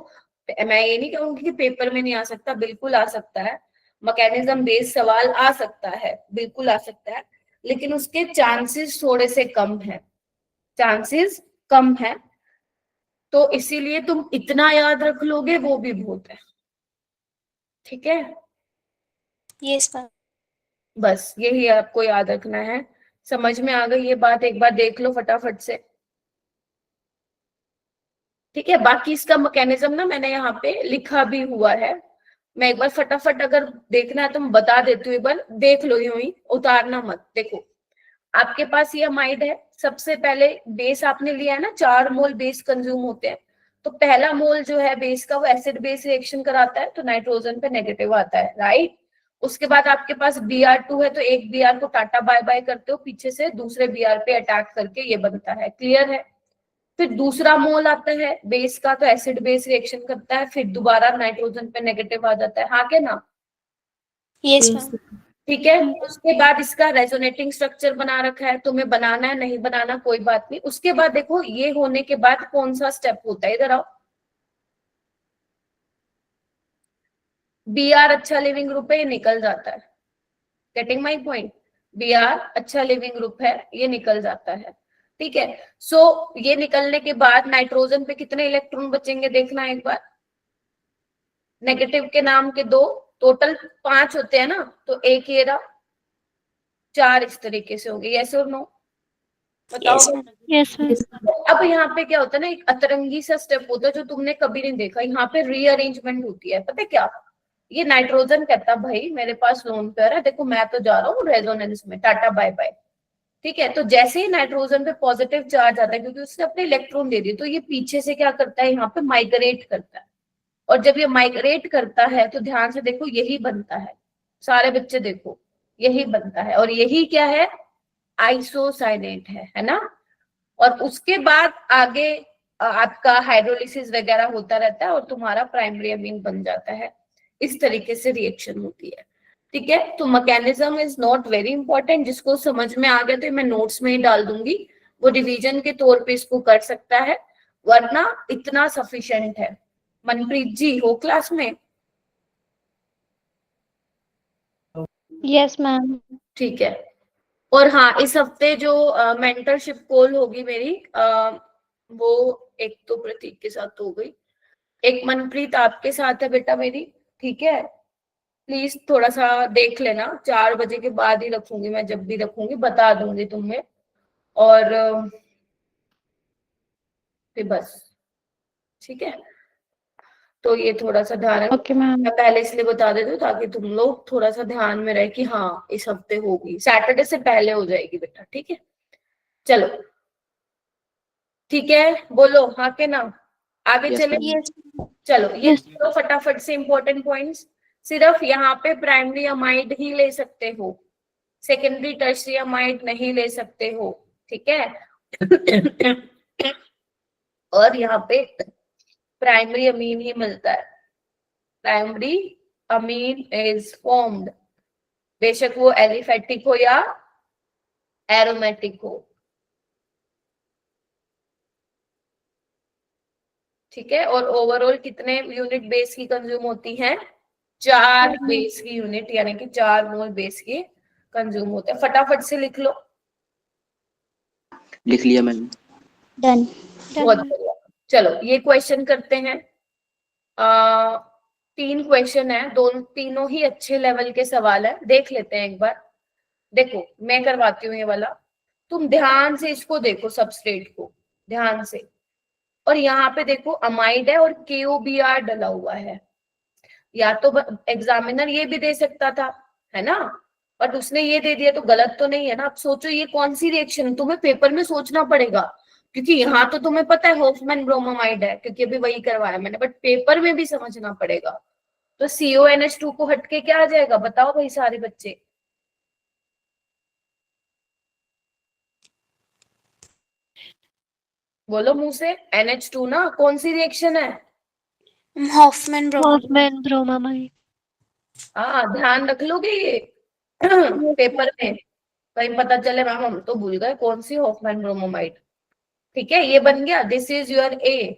मैं ये नहीं कहूंगी कि पेपर में नहीं आ सकता, बिल्कुल आ सकता है। मैकेनिज्म बेस्ड सवाल आ सकता है, बिल्कुल आ सकता है, लेकिन उसके चांसेस थोड़े से कम है, चांसेस कम है। तो इसीलिए तुम इतना याद रख लोगे वो भी बहुत है, ठीक है। Yes ma'am. बस यही आपको याद रखना है। समझ में आ गई ये बात? एक बार देख लो फटाफट से। ठीक है, बाकी इसका मैकेनिज्म ना मैंने यहाँ पे लिखा भी हुआ है, मैं एक बार फटाफट अगर देखना है तो मैं बता देती हूँ, एक बार देख लो, यूं ही उतारना मत। देखो आपके पास ये अमाइड है, सबसे पहले बेस आपने लिया है ना, 4 मोल बेस कंज्यूम होते हैं, तो पहला मोल जो है बेस का वो एसिड बेस रिएक्शन कराता है, तो नाइट्रोजन पे नेगेटिव आता है, राइट। उसके बाद आपके पास Br2 है, तो एक Br को टाटा बाय बाय करते हो, पीछे से दूसरे Br पे अटैक करके ये बनता है, क्लियर है। फिर दूसरा मोल आता है बेस का, तो एसिड बेस रिएक्शन करता है, फिर दोबारा नाइट्रोजन पे नेगेटिव आ जाता है, हाँ के ना? Yes Yes, ma'am. ठीक है, उसके बाद इसका रेजोनेटिंग स्ट्रक्चर बना रखा है, तुम्हें बनाना है नहीं बनाना कोई बात नहीं। उसके बाद देखो ये होने के बाद कौन सा स्टेप होता है, इधर आओ। Br अच्छा लिविंग ग्रुप है, ये निकल जाता है, गेटिंग माई पॉइंट। Br अच्छा लिविंग ग्रुप है, ये निकल जाता है, ठीक है। सो ये निकलने के बाद नाइट्रोजन पे कितने इलेक्ट्रॉन बचेंगे देखना एक बार, नेगेटिव के नाम के 2, टोटल 5 होते हैं ना, तो एक ये रहा, 4 इस तरीके से हो गए, यस और नो बताओ। Yes ma'am. Yes, ma'am. अब यहाँ पे क्या होता है ना, एक अतरंगी सा स्टेप होता है जो तुमने कभी नहीं देखा, यहाँ पे रीअरेंजमेंट होती है, पता है क्या? ये नाइट्रोजन कहता भाई मेरे पास लोन पेयर है, देखो मैं तो जा रहा हूँ रेजोनेंस में, टाटा बाय बाय, ठीक है। तो जैसे ही नाइट्रोजन पे पॉजिटिव चार्ज आता है, क्योंकि उसने अपने इलेक्ट्रॉन दे दिए, तो ये पीछे से क्या करता है, यहाँ पे माइग्रेट करता है, और जब ये माइग्रेट करता है तो ध्यान से देखो यही बनता है, सारे बच्चे देखो यही बनता है, और यही क्या है, आइसोसाइनेट है ना। और उसके बाद आगे आपका हाइड्रोलिसिस वगैरह होता रहता है और तुम्हारा प्राइमरी अमीन बन जाता है, इस तरीके से रिएक्शन होती है, ठीक है। तो mechanism is not very important, जिसको समझ में आ गया तो मैं नोट्स में ही डाल दूंगी, वो रिवीजन के तौर पे इसको कर सकता है, वरना इतना सफिशिएंट है। मनप्रीत जी हो क्लास में? Yes, ma'am. ठीक है। और हाँ, इस हफ्ते जो मेंटरशिप कॉल होगी मेरी, वो एक तो प्रतीक के साथ हो गई, एक मनप्रीत आपके साथ है बेटा मेरी, ठीक है। प्लीज थोड़ा सा देख लेना, 4 बजे के बाद ही रखूंगी मैं, जब भी रखूंगी बता दूंगी तुम्हें, और फिर बस, ठीक है। तो ये थोड़ा सा ध्यान रखो, Okay, ma'am. मैं पहले इसलिए बता देती हूँ ताकि तुम लोग थोड़ा सा ध्यान में रहे कि हाँ इस हफ्ते होगी, सैटरडे से पहले हो जाएगी बेटा, ठीक है। चलो ठीक है, बोलो हाँ के ना, आगे Yes, चले। ma'am. यस। चलो ये Yes. तो फटाफट से इंपॉर्टेंट पॉइंट्स, सिर्फ यहाँ पे प्राइमरी अमाइड ही ले सकते हो, सेकेंडरी टर्शियरी अमाइड नहीं ले सकते हो, ठीक है। और यहाँ पे प्राइमरी अमीन ही मिलता है, प्राइमरी अमीन इज फॉर्म्ड, बेशक वो एलिफेटिक हो या एरोमेटिक हो, ठीक है। और ओवरऑल कितने यूनिट बेस की कंज्यूम होती हैं, 4 बेस की यूनिट, यानी कि 4 मोल बेस की कंज्यूम होते हैं। फटाफट से लिख लो। लिख लिया मैंने। Done. बहुत Done, ma'am. बढ़िया। चलो ये क्वेश्चन करते हैं, 3 क्वेश्चन है, तीनों ही अच्छे लेवल के सवाल है, देख लेते हैं एक बार। देखो मैं करवाती हूँ ये वाला, तुम ध्यान से इसको देखो, सबस्ट्रेट को ध्यान से, और यहाँ पे देखो अमाइड है और KOBr डला हुआ है, या तो एग्जामिनर ये भी दे सकता था, है ना, बट उसने ये दे दिया तो गलत तो नहीं है ना। अब सोचो ये कौन सी रिएक्शन है, तुम्हें पेपर में सोचना पड़ेगा, क्योंकि यहाँ तो तुम्हें पता है होफमैन ब्रोमामाइड है, क्योंकि अभी वही करवाया मैंने, बट पेपर में भी समझना पड़ेगा। तो CONH2 को हटके क्या आ जाएगा, बताओ भाई सारे बच्चे। बोलो मुंह से, NH2 ना, कौन सी रिएक्शन है? Hoffmann bromide. Hoffman bromamide. हाँ ध्यान रख लोगे ये पेपर में, कहीं पता चले मैम हम तो भूल गए कौन सी होफमैन ब्रोमामाइड, ठीक है। ये बन गया, दिस इज योर A।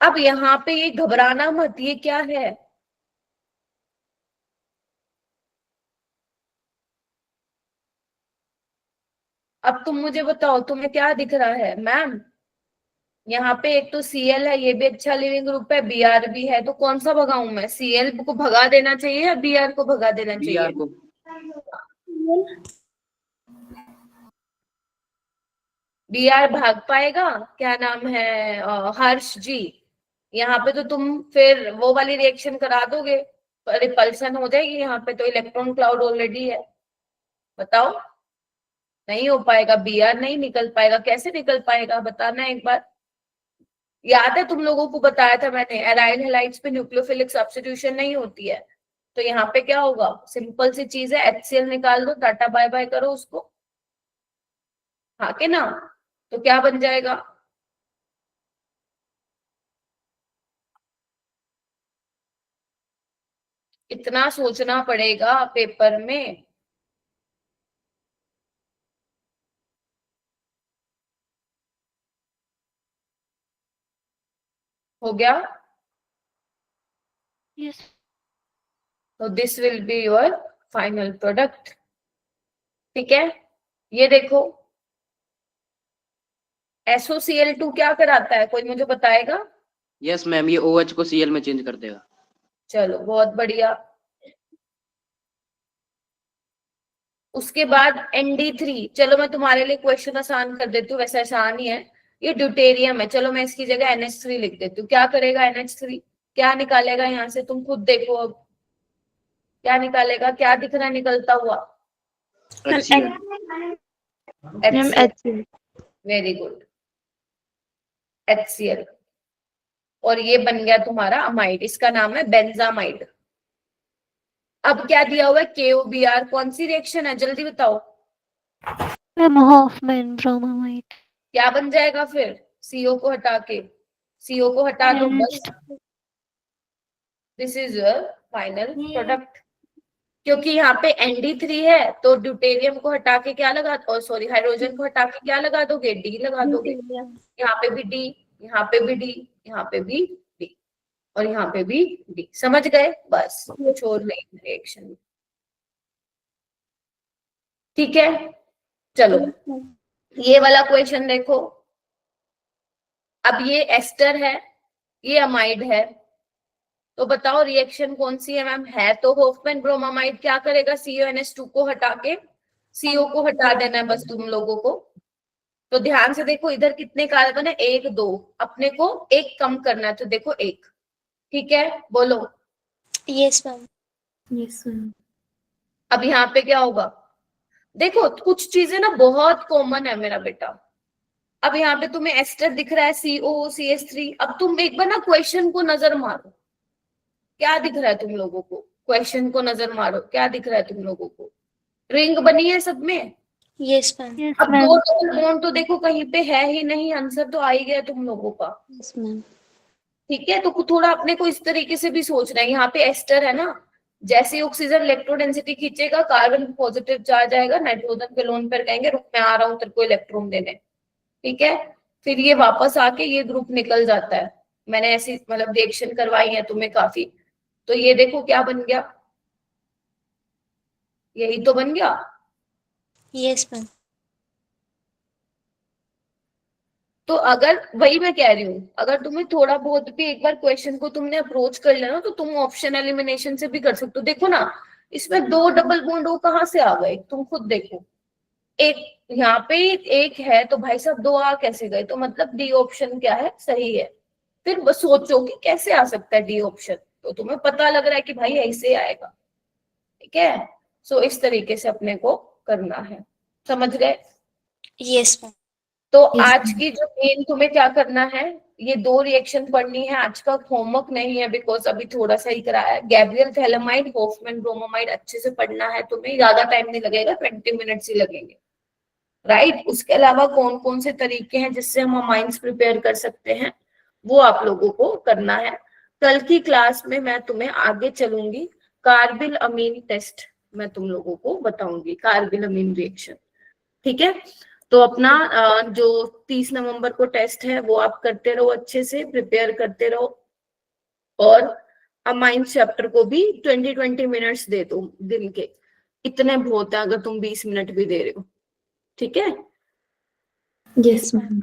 अब यहाँ पे ये घबराना मत, ये क्या है, अब तुम मुझे बताओ तुम्हें क्या दिख रहा है मैम? यहाँ पे एक तो Cl है, ये भी अच्छा लिविंग ग्रुप है, Br भी है, तो कौन सा भगाऊं मैं, Cl को भगा देना चाहिए या Br को भगा देना चाहिए? Br को। BR भाग पाएगा, क्या नाम है, हर्ष जी, यहाँ पे तो तुम फिर वो वाली रिएक्शन करा दोगे, रिपल्सन हो जाएगी यहाँ पे, तो इलेक्ट्रॉन क्लाउड ऑलरेडी है। बताओ, नहीं हो पाएगा, BR नहीं निकल पाएगा। कैसे निकल पाएगा बताना एक बार। याद है तुम लोगों को बताया था मैंने, एराइल हैलाइड्स पे न्यूक्लियोफिलिक सब्स्टिट्यूशन नहीं होती है, तो यहाँ पे क्या होगा, सिंपल सी चीज है, HCl निकाल दो, टाटा बाय बाय करो उसको, हाँ के ना, तो क्या बन जाएगा, इतना सोचना पड़ेगा पेपर में। हो गया? Yes. तो this will be your final product. ठीक है, ये देखो SOCl2 क्या कराता है, कोई मुझे बताएगा? यस मैम, ये OH को Cl में चेंज कर देगा। चलो बहुत बढ़िया। उसके बाद ND3, चलो मैं तुम्हारे लिए क्वेश्चन आसान कर देती हूँ, वैसे आसान ही है, ये ड्यूटेरियम है, चलो मैं इसकी जगह NH3 लिख देती हूँ। क्या करेगा NH3, क्या निकालेगा यहाँ से, तुम खुद देखो अब क्या निकालेगा, क्या दिख रहा है निकलता हुआ? HCl। Very good, HCl। और ये बन गया तुम्हारा अमाइड, इसका नाम है बेंजामाइड। अब क्या दिया हुआ है, KOBr, कौन सी रिएक्शन है जल्दी बताओ? Ma'am Hofmann bromamide. क्या बन जाएगा फिर, CO को हटा के, CO को हटा दो बस, this is your final product. क्योंकि यहाँ पे ND3 है तो ड्यूटेरियम को हटा के क्या लगा, और सॉरी हाइड्रोजन को हटा के क्या लगा दोगे, D लगा दोगे। यहाँ पे भी D, यहाँ पे भी D, यहाँ पे भी D, और यहाँ पे भी D। समझ गए? बस कुछ और नहीं रिएक्शन। ठीक है, चलो ये वाला क्वेश्चन देखो। अब ये एस्टर है, ये अमाइड है, तो बताओ रिएक्शन कौन सी है मैम? है तो होफमैन ब्रोमामाइड। क्या करेगा, CONH2 को हटा के CO को हटा देना है बस तुम लोगों को। तो ध्यान से देखो, इधर कितने कार्बन है, 1 2, अपने को एक कम करना है, तो देखो 1। ठीक है, बोलो। Yes ma'am. Yes ma'am. अब यहाँ पे क्या होगा, देखो कुछ चीजें ना बहुत कॉमन है मेरा बेटा। अब यहाँ पे तुम्हें एस्टर दिख रहा है, COCH3। अब तुम एक बार ना क्वेश्चन को नजर मारो, क्या दिख रहा है तुम लोगों को, क्वेश्चन को नजर मारो, क्या दिख रहा है तुम लोगों को? रिंग बनी है सब में। Yes ma'am. अब 2 डबल बॉन्ड तो देखो कहीं पे है ही नहीं, आंसर तो आ ही गया तुम लोगों का। Yes ma'am. ठीक है, तो थोड़ा अपने को इस तरीके से भी सोचना है। यहाँ पे एस्टर है ना, जैसे ऑक्सीजन इलेक्ट्रोडेंसिटी खींचेगा, कार्बन पॉजिटिव चार्ज आएगा, नाइट्रोजन के लोन पर कहेंगे रुक मैं आ रहा हूँ तेरे को इलेक्ट्रॉन देने। ठीक है, फिर ये वापस आके ये ग्रुप निकल जाता है। मैंने ऐसी मतलब रिएक्शन करवाई है तुम्हें काफी, तो ये देखो क्या बन गया, यही तो बन गया। Yes ma'am. तो अगर वही मैं कह रही हूँ, अगर तुम्हें थोड़ा बहुत भी एक बार क्वेश्चन को तुमने अप्रोच कर लेना, तो तुम ऑप्शन एलिमिनेशन से भी कर सकते हो। देखो ना, इसमें 2 डबल बॉन्ड वो कहाँ से आ गए, तुम खुद देखो। एक यहाँ पे एक है, तो भाई साहब 2 आ कैसे गए, तो मतलब डी ऑप्शन क्या है, सही है। फिर बस सोचो कि कैसे आ सकता है डी ऑप्शन, तो तुम्हें पता लग रहा है कि भाई ऐसे आएगा। ठीक है, सो इस तरीके से अपने को करना है, समझ गए? Yes ma'am. तो Yes, आज की जो मेन तुम्हें क्या करना है, ये 2 रिएक्शन पढ़नी है। आज का होमवर्क नहीं है बिकॉज अभी थोड़ा सा ही कराया है। गैब्रियल थैलेमाइड, होफमैन ब्रोमामाइड अच्छे से पढ़ना है तुम्हें, ज्यादा टाइम नहीं लगेगा, 20 मिनट्स ही लगेंगे। राइट, उसके अलावा कौन कौन से तरीके हैं जिससे हम अमाइंस प्रिपेयर कर सकते हैं, वो आप लोगों को करना है। कल की क्लास में मैं तुम्हें आगे चलूंगी, कार्बिल अमीन टेस्ट मैं तुम लोगों को बताऊंगी, कार्बिल अमीन रिएक्शन। ठीक है, तो अपना जो 30 नवंबर को टेस्ट है वो आप करते रहो, अच्छे से प्रिपेयर करते रहो, और अमाइंस चैप्टर को भी 20 मिनट्स दे दो दिन के, इतने बहुत है अगर तुम 20 मिनट भी दे रहे हो। ठीक है, यस मैम।